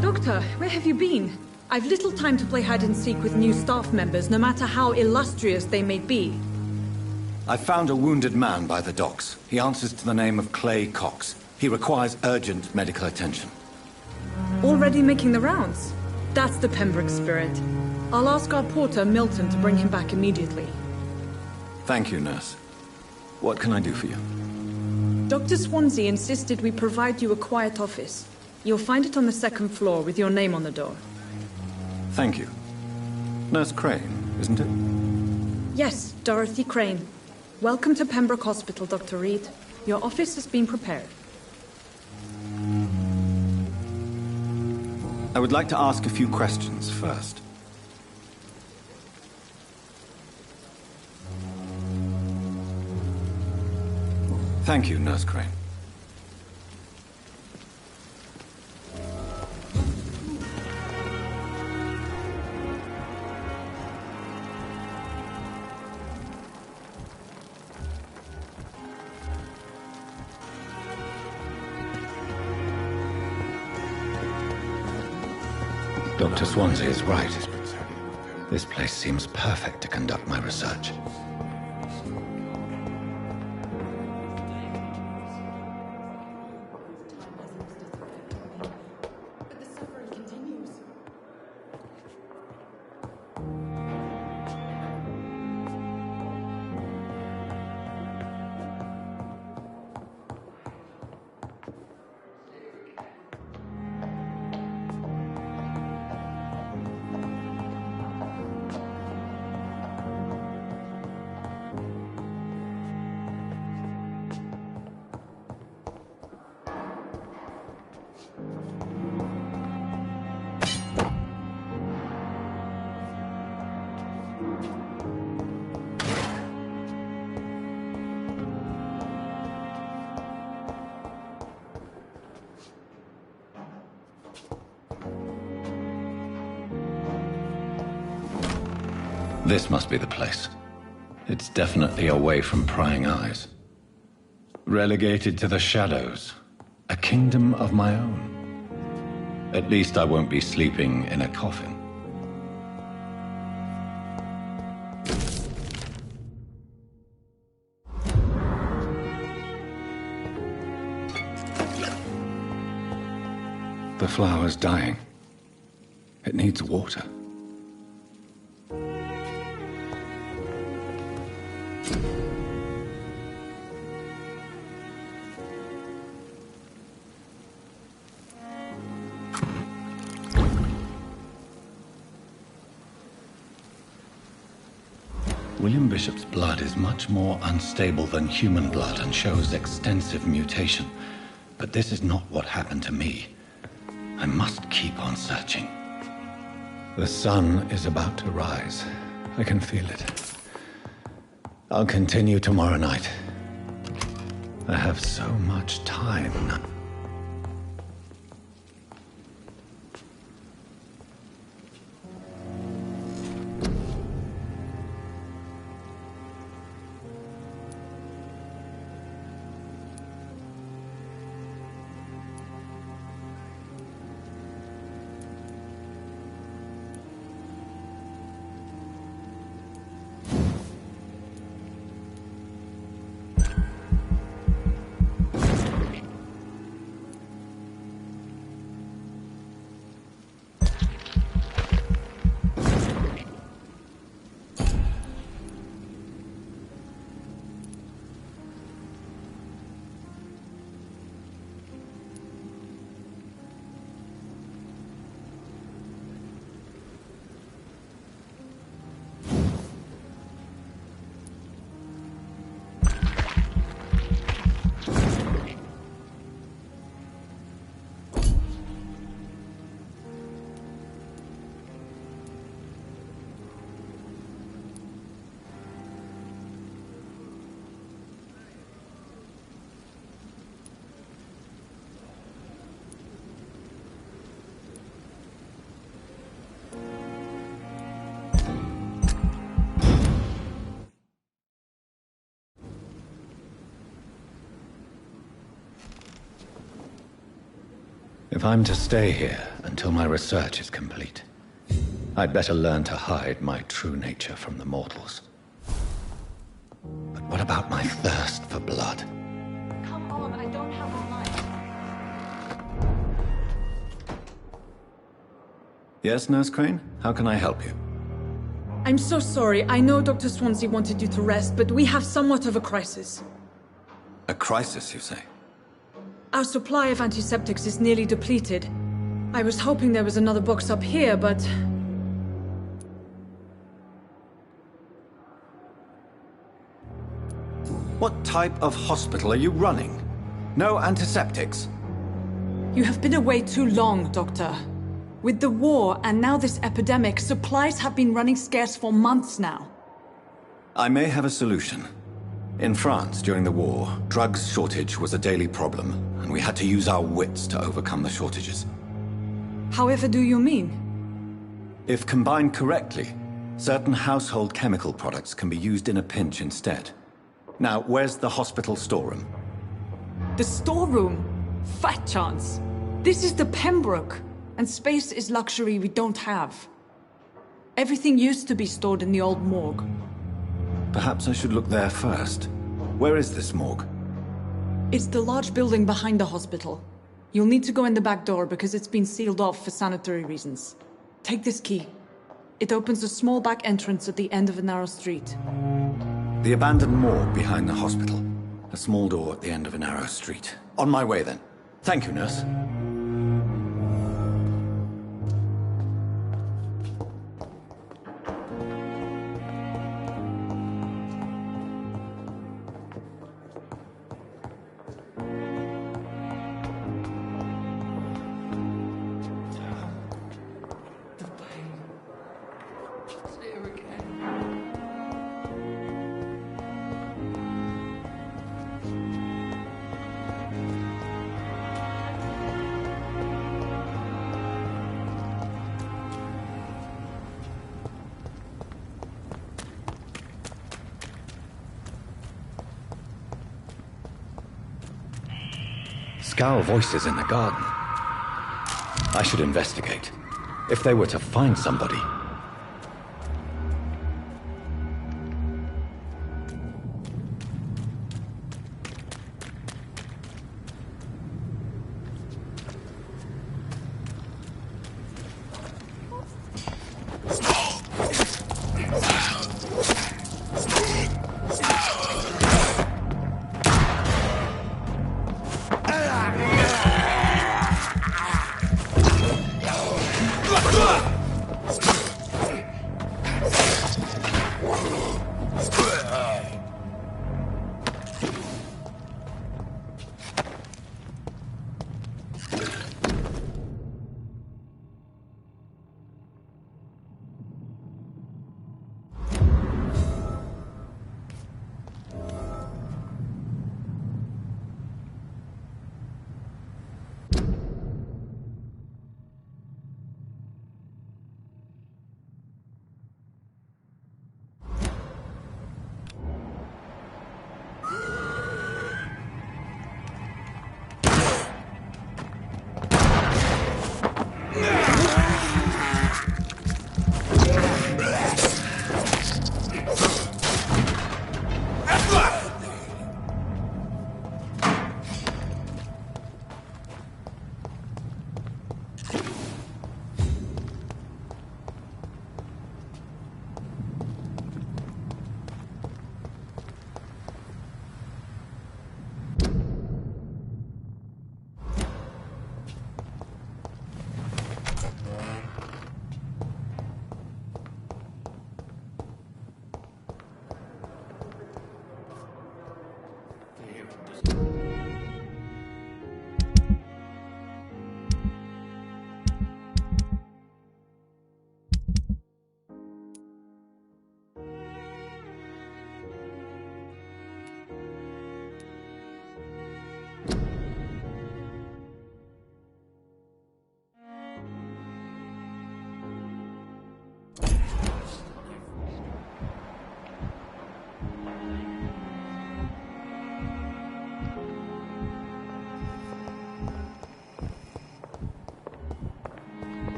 Doctor, where have you been? I've little time to play hide-and-seek with new staff members, no matter how illustrious they may be. I found a wounded man by the docks. He answers to the name of Clay Cox. He requires urgent medical attention. Already making the rounds? That's the Pembroke spirit. I'll ask our porter, Milton, to bring him back immediately. Thank you, nurse. What can I do for you? Dr. Swansea insisted we provide you a quiet office. You'll find it on the second floor with your name on the door. Thank you. Nurse Crane, isn't it? Yes, Dorothy Crane. Welcome to Pembroke Hospital, Dr. Reed. Your office has been prepared. I would like to ask a few questions first. Thank you, Nurse Crane. Dr. Swansea is right. This place seems perfect to conduct my research. This must be the place. It's definitely away from prying eyes. Relegated to the shadows. A kingdom of my own. At least I won't be sleeping in a coffin. The flower's dying. It needs water. William Bishop's blood is much more unstable than human blood and shows extensive mutation. But this is not what happened to me. I must keep on searching. The sun is about to rise. I can feel it. I'll continue tomorrow night. I have so much time now. If I'm to stay here until my research is complete, I'd better learn to hide my true nature from the mortals. But what about my thirst for blood? Come on, I don't have all night. Yes, Nurse Crane? How can I help you? I'm so sorry. I know Dr. Swansea wanted you to rest, but we have somewhat of a crisis. A crisis, you say? Our supply of antiseptics is nearly depleted. I was hoping there was another box up here, but... What type of hospital are you running? No antiseptics? You have been away too long, Doctor. With the war and now this epidemic, supplies have been running scarce for months now. I may have a solution. In France, during the war, drugs shortage was a daily problem, and we had to use our wits to overcome the shortages. However do you mean? If combined correctly, certain household chemical products can be used in a pinch instead. Now, where's the hospital storeroom? The storeroom? Fat chance. This is the Pembroke, and space is luxury we don't have. Everything used to be stored in the old morgue. Perhaps I should look there first. Where is this morgue? It's the large building behind the hospital. You'll need to go in the back door because it's been sealed off for sanitary reasons. Take this key. It opens a small back entrance at the end of a narrow street. The abandoned morgue behind the hospital. A small door at the end of a narrow street. On my way then. Thank you, nurse. Scowl voices in the garden. I should investigate. If they were to find somebody.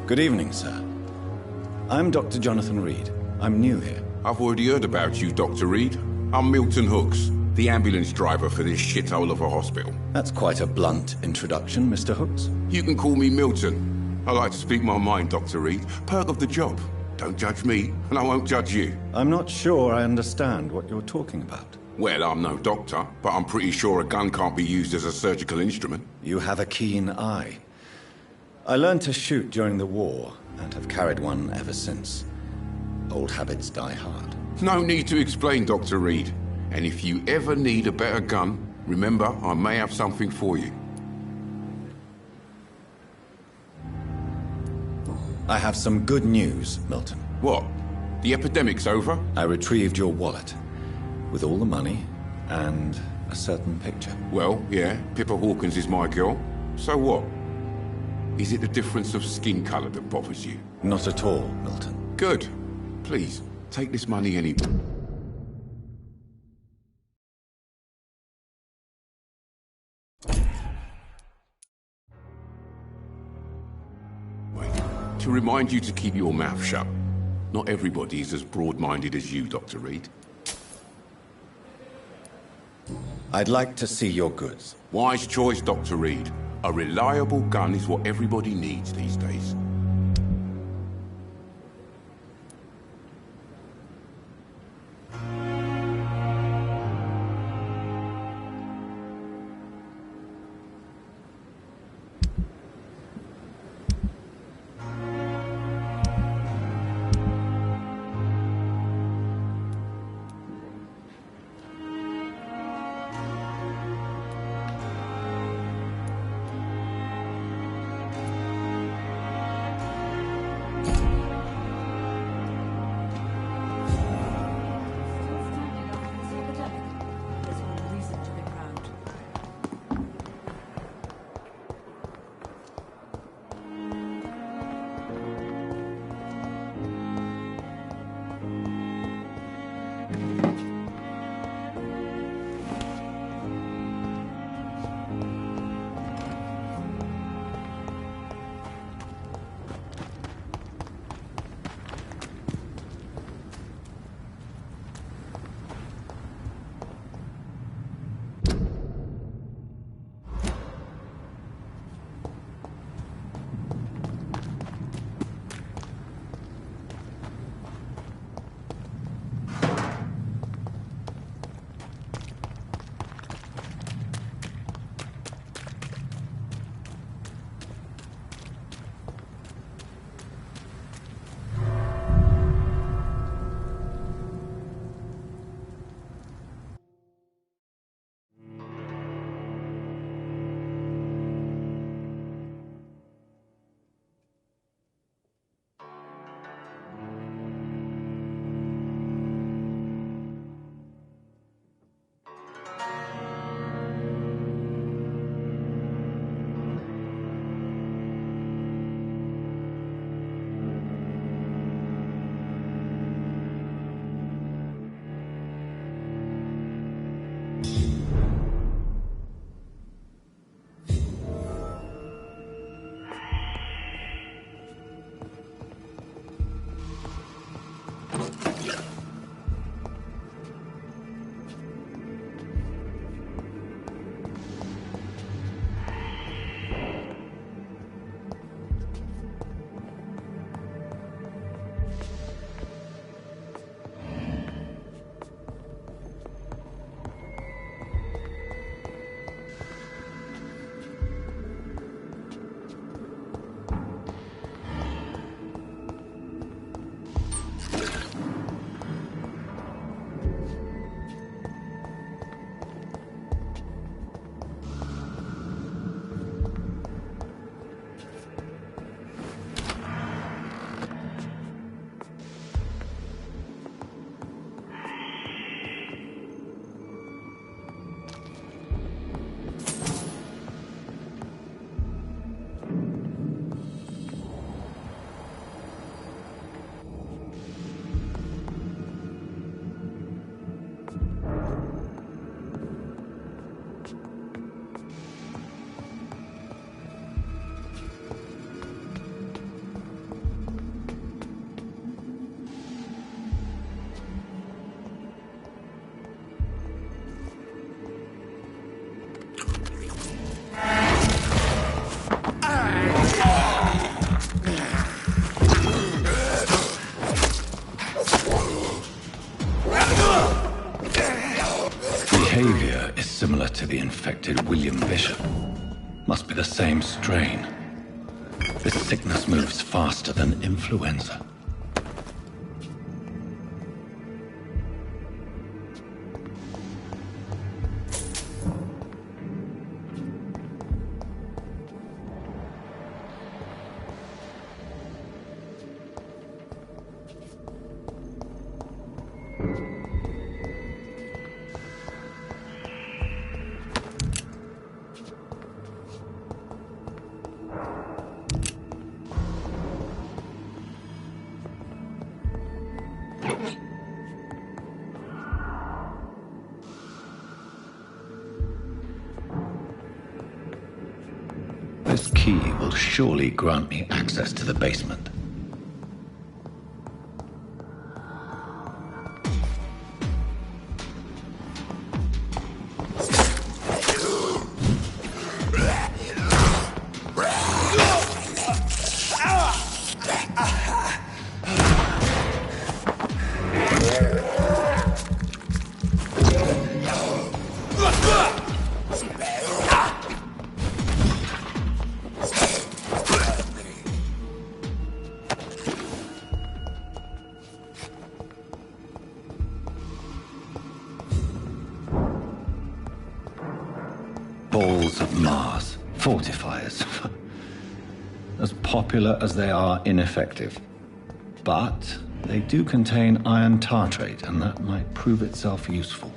Good evening, sir. I'm Dr. Jonathan Reed. I'm new here. I've already heard about you, Dr. Reed. I'm Milton Hooks, the ambulance driver for this shithole of a hospital. That's quite a blunt introduction, Mr. Hooks. You can call me Milton. I like to speak my mind, Dr. Reed. Perk of the job. Don't judge me, and I won't judge you. I'm not sure I understand what you're talking about. Well, I'm no doctor, but I'm pretty sure a gun can't be used as a surgical instrument. You have a keen eye. I learned to shoot during the war, and have carried one ever since. Old habits die hard. No need to explain, Dr. Reed. And if you ever need a better gun, remember, I may have something for you. I have some good news, Milton. What? The epidemic's over? I retrieved your wallet, with all the money, and a certain picture. Well, yeah, Pippa Hawkins is my girl. So what? Is it the difference of skin colour that bothers you? Not at all, Milton. Good. Please, take this money anyway. To remind you to keep your mouth shut. Not everybody is as broad-minded as you, Dr. Reed. I'd like to see your goods. Wise choice, Dr. Reed. A reliable gun is what everybody needs these days. behavior is similar to the infected William Bishop. Must be the same strain. This sickness moves faster than influenza. This key will surely grant me access to the basement. Balls of Mars, fortifiers. As popular as they are ineffective. But they do contain iron tartrate, and that might prove itself useful.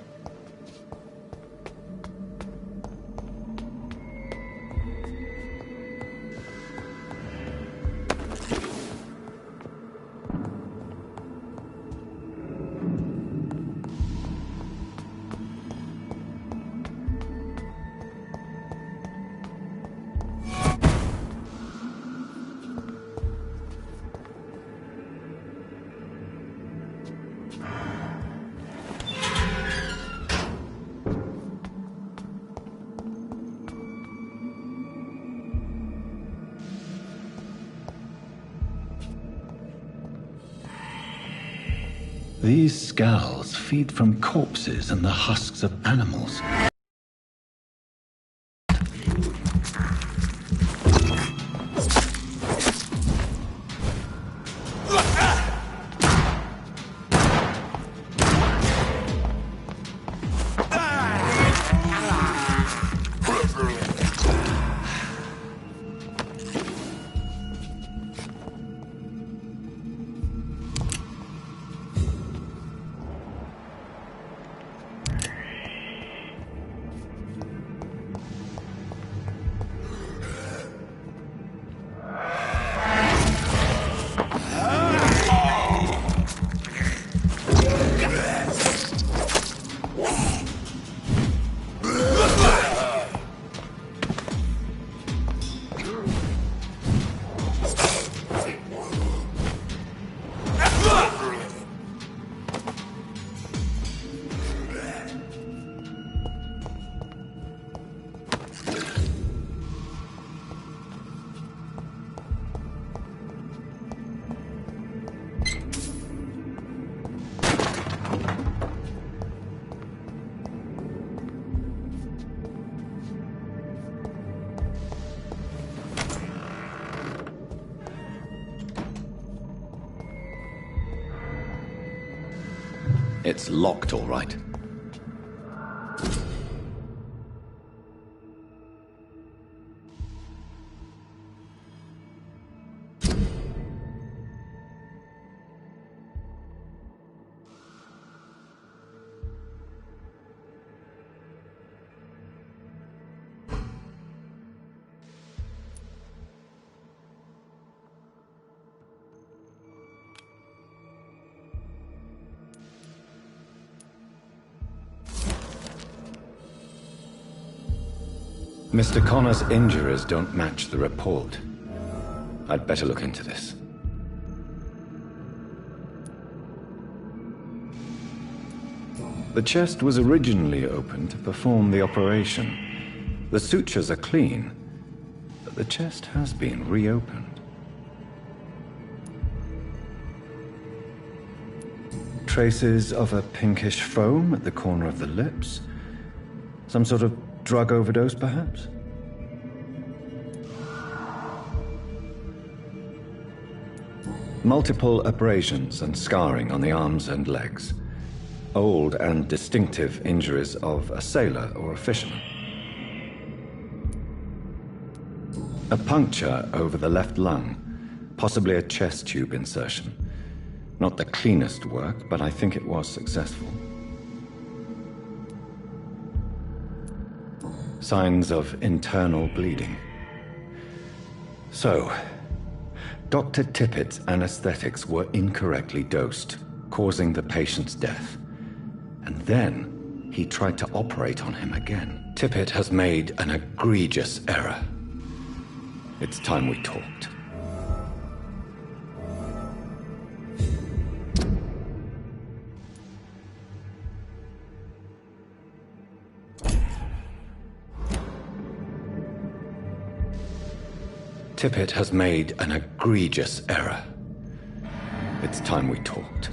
These scowls feed from corpses and the husks of animals. It's locked, all right. Mr. Connor's injuries don't match the report. I'd better look into this. The chest was originally opened to perform the operation. The sutures are clean, but the chest has been reopened. Traces of a pinkish foam at the corner of the lips, Some sort of drug overdose, perhaps? Multiple abrasions and scarring on the arms and legs. Old and distinctive injuries of a sailor or a fisherman. A puncture over the left lung, possibly a chest tube insertion. Not the cleanest work, but I think it was successful. Signs of internal bleeding. So, Dr. Tippett's anesthetics were incorrectly dosed, causing the patient's death. And then he tried to operate on him again. Tippett has made an egregious error. It's time we talked. Tippett has made an egregious error. It's time we talked.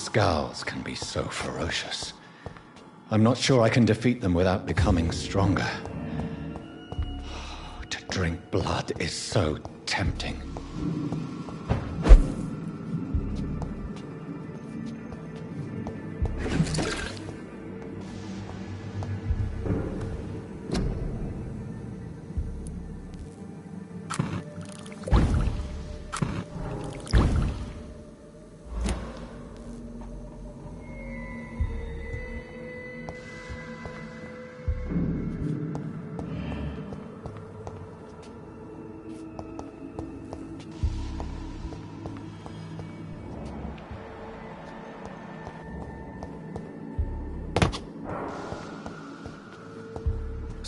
Scowls can be so ferocious. I'm not sure I can defeat them without becoming stronger. To drink blood is so tempting.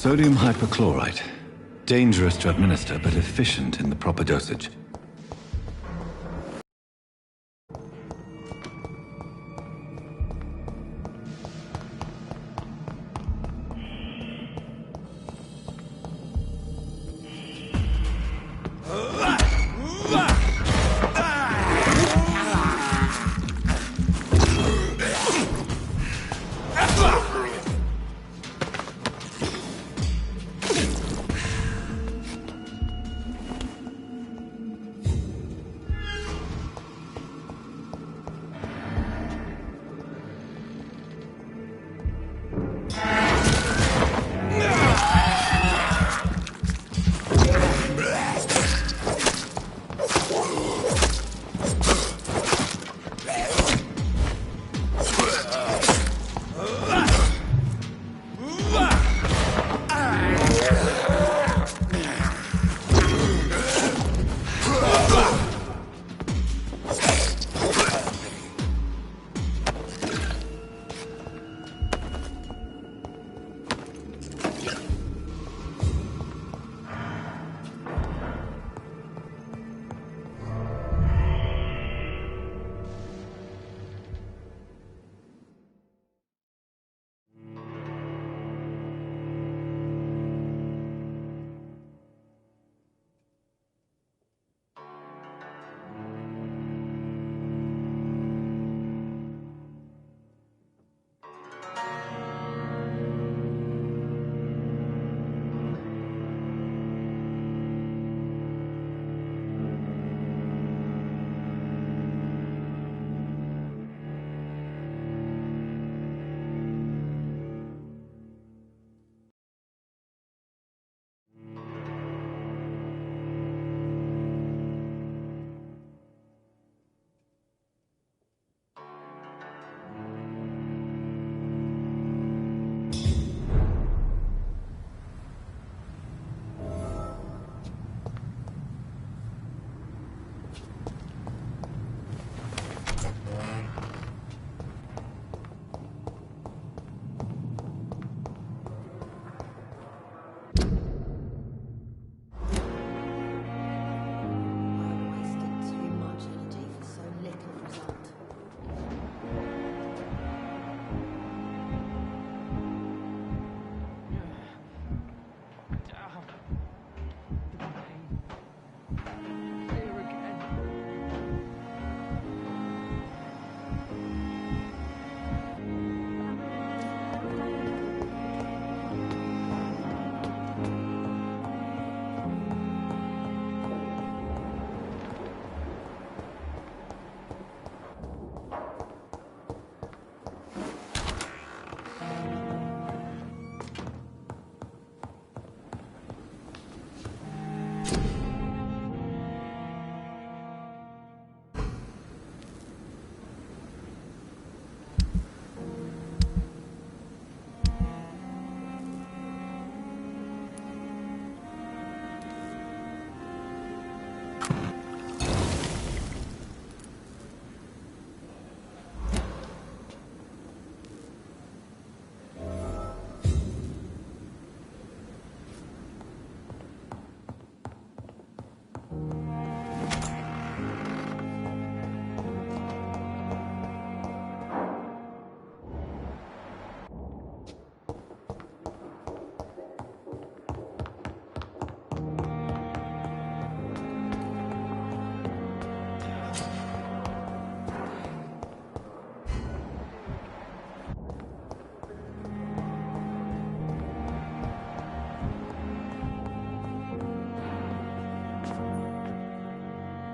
Sodium hypochlorite. Dangerous to administer, but efficient in the proper dosage.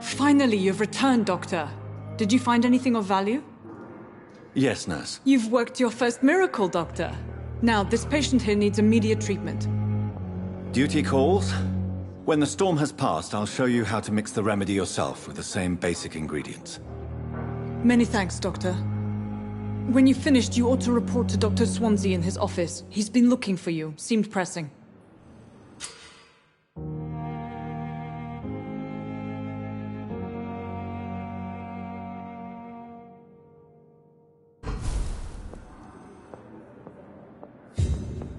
Finally, you've returned, Doctor. Did you find anything of value? Yes, nurse. You've worked your first miracle, Doctor. Now, this patient here needs immediate treatment. Duty calls. When the storm has passed, I'll show you how to mix the remedy yourself with the same basic ingredients. Many thanks, Doctor. When you've finished, you ought to report to Dr. Swansea in his office. He's been looking for you. Seemed pressing.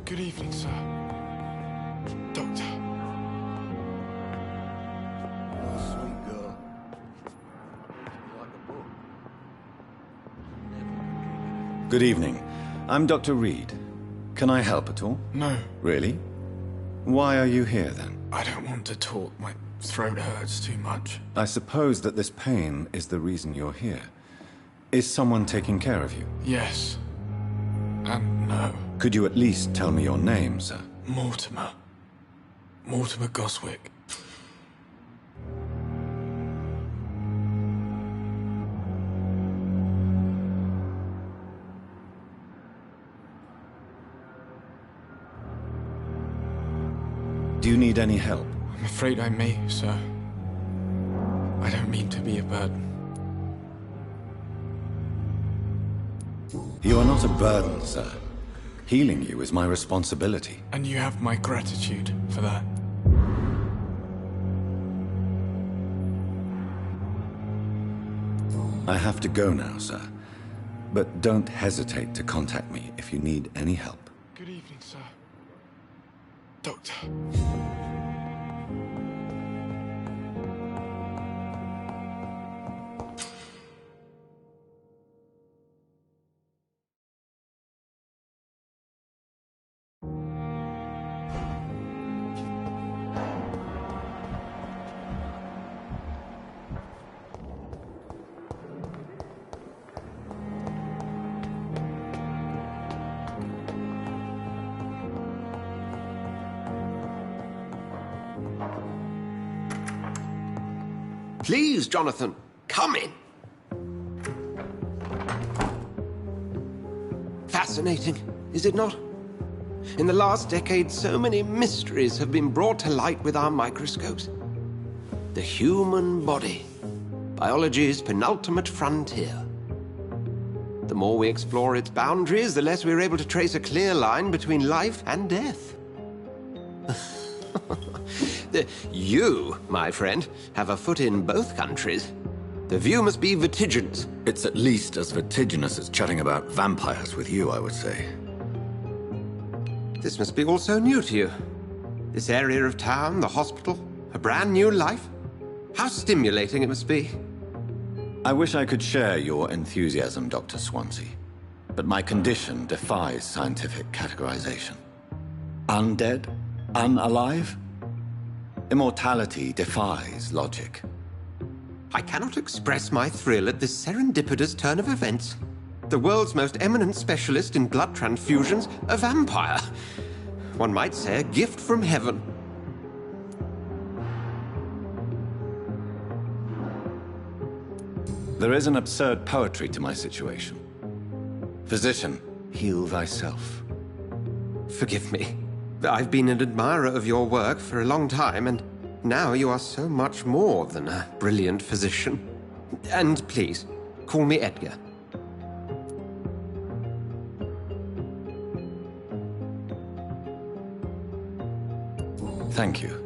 Good evening, sir. Doctor. Sweet girl. Like a book. Good evening. I'm Dr. Reed. Can I help at all? No. Really? Why are you here, then? I don't want to talk. My throat hurts too much. I suppose that this pain is the reason you're here. Is someone taking care of you? Yes. And no. Could you at least tell me your name, sir? Mortimer. Mortimer Goswick. Do you need any help? I'm afraid I may, sir. I don't mean to be a burden. You are not a burden, sir. Healing you is my responsibility. And you have my gratitude for that. I have to go now, sir. But don't hesitate to contact me if you need any help. Good evening, sir. Doctor. Please, Jonathan, come in. Fascinating, is it not? In the last decade, so many mysteries have been brought to light with our microscopes. The human body, biology's penultimate frontier. The more we explore its boundaries, the less we're able to trace a clear line between life and death. You, my friend, have a foot in both countries. The view must be vertiginous. It's at least as vertiginous as chatting about vampires with you, I would say. This must be all so new to you. This area of town, the hospital, a brand new life. How stimulating it must be. I wish I could share your enthusiasm, Dr. Swansea. But my condition defies scientific categorization. Undead? Unalive? Immortality defies logic. I cannot express my thrill at this serendipitous turn of events. The world's most eminent specialist in blood transfusions, a vampire. One might say a gift from heaven. There is an absurd poetry to my situation. Physician, heal thyself. Forgive me. I've been an admirer of your work for a long time, and now you are so much more than a brilliant physician. And please, call me Edgar. Thank you.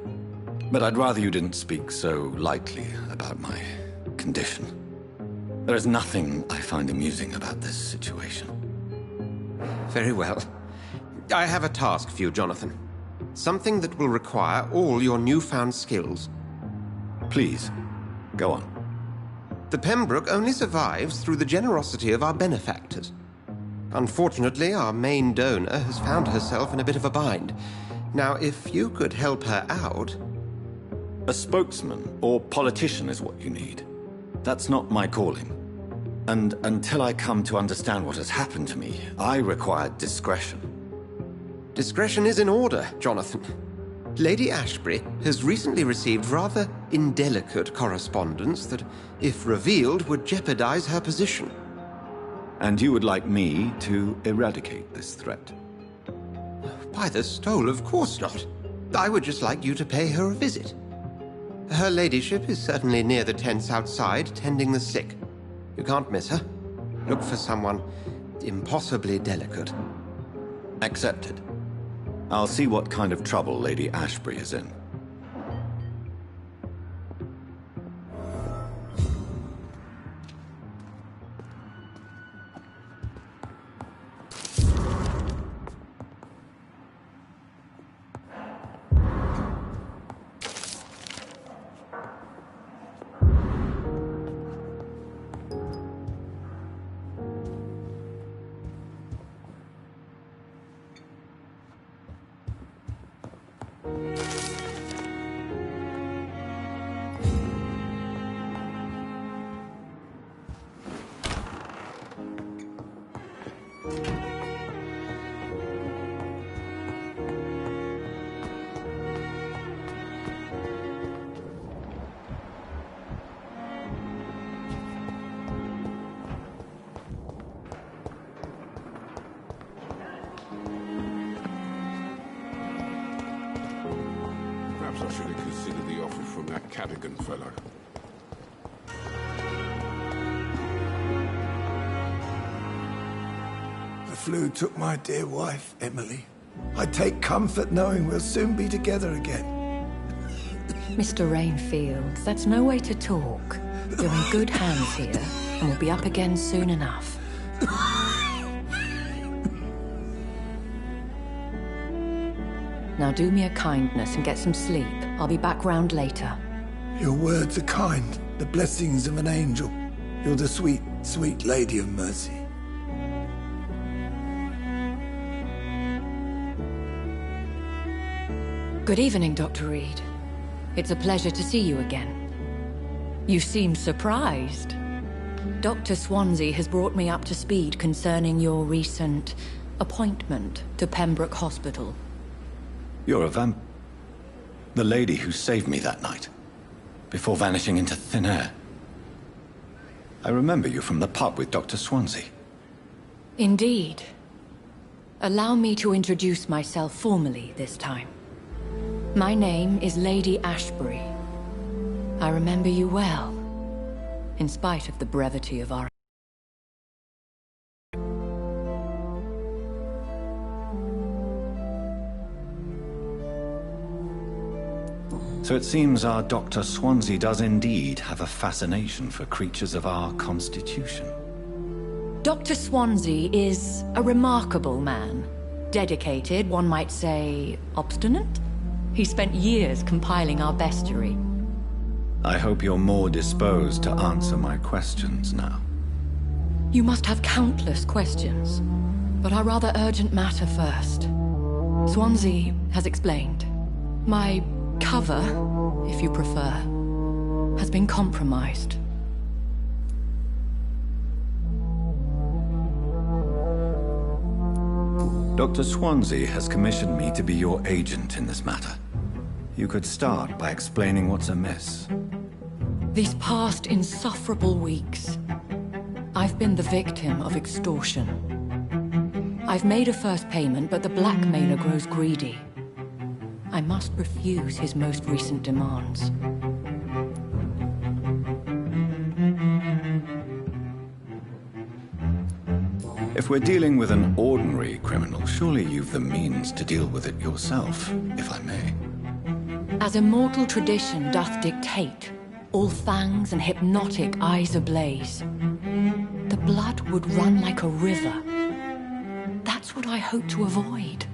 But I'd rather you didn't speak so lightly about my condition. There is nothing I find amusing about this situation. Very well. I have a task for you, Jonathan. Something that will require all your newfound skills. Please, go on. The Pembroke only survives through the generosity of our benefactors. Unfortunately, our main donor has found herself in a bit of a bind. Now, if you could help her out... A spokesman or politician is what you need. That's not my calling. And until I come to understand what has happened to me, I require discretion. Discretion is in order, Jonathan. Lady Ashbury has recently received rather indelicate correspondence that, if revealed, would jeopardize her position. And you would like me to eradicate this threat? By the stole, of course not. I would just like you to pay her a visit. Her ladyship is certainly near the tents outside, tending the sick. You can't miss her. Look for someone impossibly delicate. Accepted. I'll see what kind of trouble Lady Ashbury is in. Perhaps I should have considered the offer from that Cadogan fellow. The flu took my dear wife, Emily. I take comfort knowing we'll soon be together again. Mr. Rainfield, that's no way to talk. You're in good hands here, and we'll be up again soon enough. Now do me a kindness and get some sleep. I'll be back round later. Your words are kind, the blessings of an angel. You're the sweet, sweet Lady of Mercy. Good evening, Dr. Reed. It's a pleasure to see you again. You seem surprised. Dr. Swansea has brought me up to speed concerning your recent appointment to Pembroke Hospital. You're a the lady who saved me that night, before vanishing into thin air. I remember you from the pub with Dr. Swansea. Indeed. Allow me to introduce myself formally this time. My name is Lady Ashbury. I remember you well, in spite of the brevity of our... So it seems our Dr. Swansea does indeed have a fascination for creatures of our constitution. Dr. Swansea is a remarkable man. Dedicated, one might say, obstinate? He spent years compiling our bestiary. I hope you're more disposed to answer my questions now. You must have countless questions, but our rather urgent matter first. Swansea has explained. My cover, if you prefer, has been compromised. Dr. Swansea has commissioned me to be your agent in this matter. You could start by explaining what's amiss. These past insufferable weeks, I've been the victim of extortion. I've made a first payment, but the blackmailer grows greedy. I must refuse his most recent demands. If we're dealing with an ordinary criminal, surely you've the means to deal with it yourself, if I may. As immortal tradition doth dictate, all fangs and hypnotic eyes ablaze, the blood would run like a river. That's what I hope to avoid.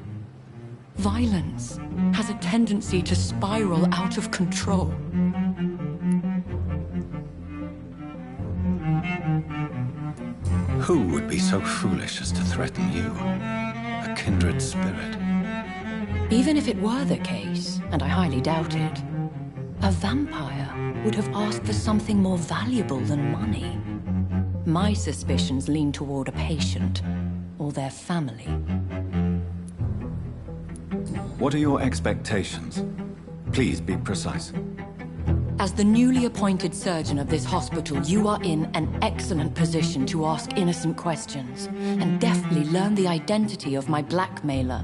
Violence has a tendency to spiral out of control. Who would be so foolish as to threaten you? A kindred spirit. Even if it were the case, and I highly doubt it, a vampire would have asked for something more valuable than money. My suspicions lean toward a patient or their family. What are your expectations? Please be precise. As the newly appointed surgeon of this hospital, you are in an excellent position to ask innocent questions and deftly learn the identity of my blackmailer.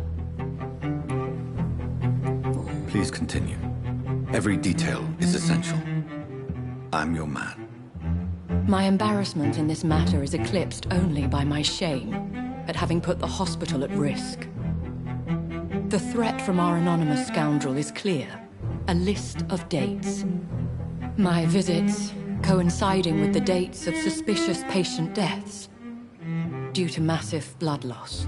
Please continue. Every detail is essential. I'm your man. My embarrassment in this matter is eclipsed only by my shame at having put the hospital at risk. The threat from our anonymous scoundrel is clear. A list of dates. My visits coinciding with the dates of suspicious patient deaths due to massive blood loss.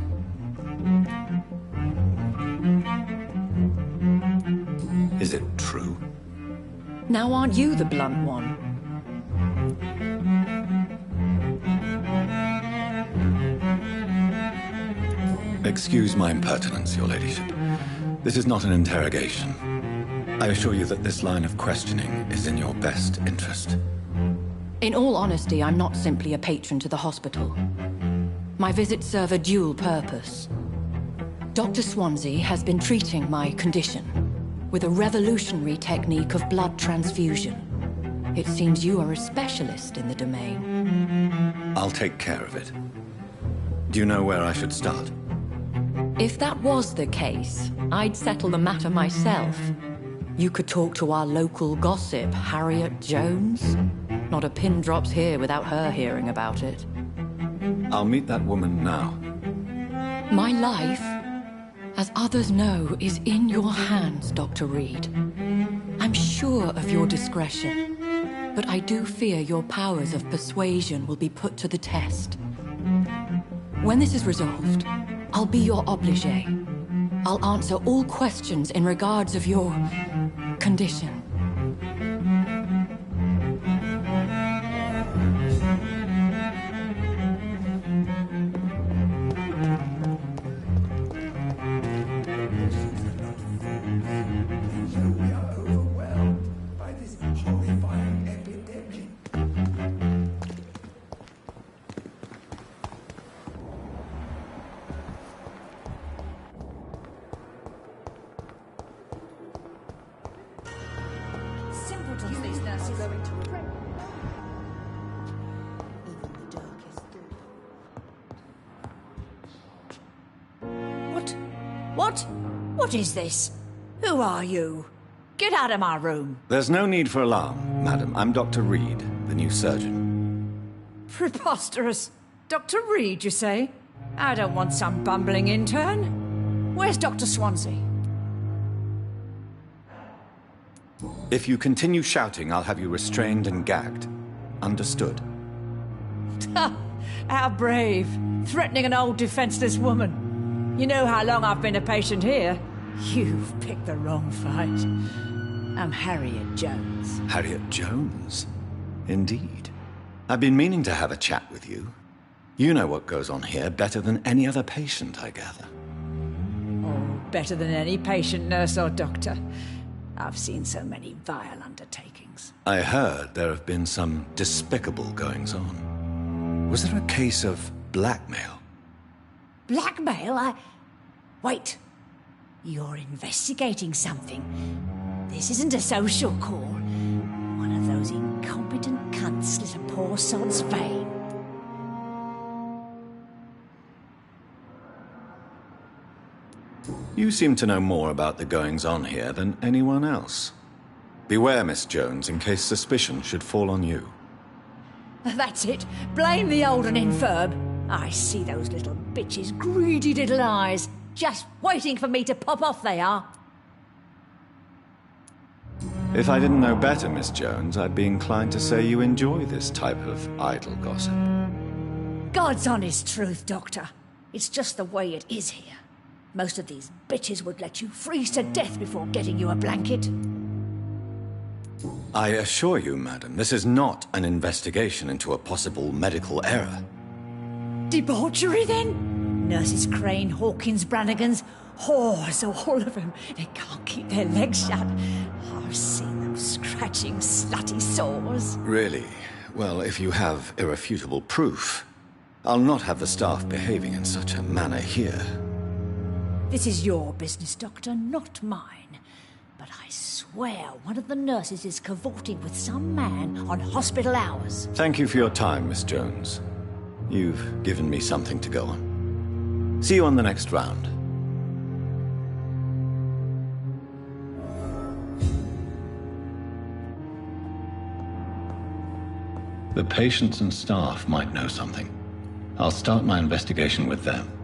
Is it true? Now aren't you the blunt one? Excuse my impertinence, Your Ladyship. This is not an interrogation. I assure you that this line of questioning is in your best interest. In all honesty, I'm not simply a patron to the hospital. My visits serve a dual purpose. Dr. Swansea has been treating my condition with a revolutionary technique of blood transfusion. It seems you are a specialist in the domain. I'll take care of it. Do you know where I should start? If that was the case, I'd settle the matter myself. You could talk to our local gossip, Harriet Jones. Not a pin drops here without her hearing about it. I'll meet that woman now. My life, as others know, is in your hands, Dr. Reed. I'm sure of your discretion, but I do fear your powers of persuasion will be put to the test. When this is resolved, I'll be your obligé. I'll answer all questions in regards of your condition. We are overwhelmed by this horrifying epidemic. Simpletons these nurses going to regret. Even the darkest What? What is this? Who are you? Get out of my room. There's no need for alarm, madam. I'm Dr. Reed, the new surgeon. Preposterous. Dr. Reed, you say? I don't want some bumbling intern. Where's Dr. Swansea? If you continue shouting, I'll have you restrained and gagged. Understood? How brave. Threatening an old defenseless woman. You know how long I've been a patient here. You've picked the wrong fight. I'm Harriet Jones. Harriet Jones? Indeed. I've been meaning to have a chat with you. You know what goes on here better than any other patient, I gather. Oh, better than any patient, nurse or doctor. I've seen so many vile undertakings. I heard there have been some despicable goings-on. Was there a case of blackmail? Blackmail? Wait. You're investigating something. This isn't a social call. One of those incompetent cunts slit a poor sod's vein. You seem to know more about the goings-on here than anyone else. Beware, Miss Jones, in case suspicion should fall on you. That's it. Blame the old and infirm. I see those little bitches' greedy little eyes. Just waiting for me to pop off, they are. If I didn't know better, Miss Jones, I'd be inclined to say you enjoy this type of idle gossip. God's honest truth, Doctor. It's just the way it is here. Most of these bitches would let you freeze to death before getting you a blanket. I assure you, madam, this is not an investigation into a possible medical error. Debauchery, then? Nurses Crane, Hawkins, Brannigans, whores, all of them. They can't keep their legs shut. I've seen them scratching slutty sores. Really? Well, if you have irrefutable proof, I'll not have the staff behaving in such a manner here. This is your business, Doctor, not mine. But I swear one of the nurses is cavorting with some man on hospital hours. Thank you for your time, Miss Jones. You've given me something to go on. See you on the next round. The patients and staff might know something. I'll start my investigation with them.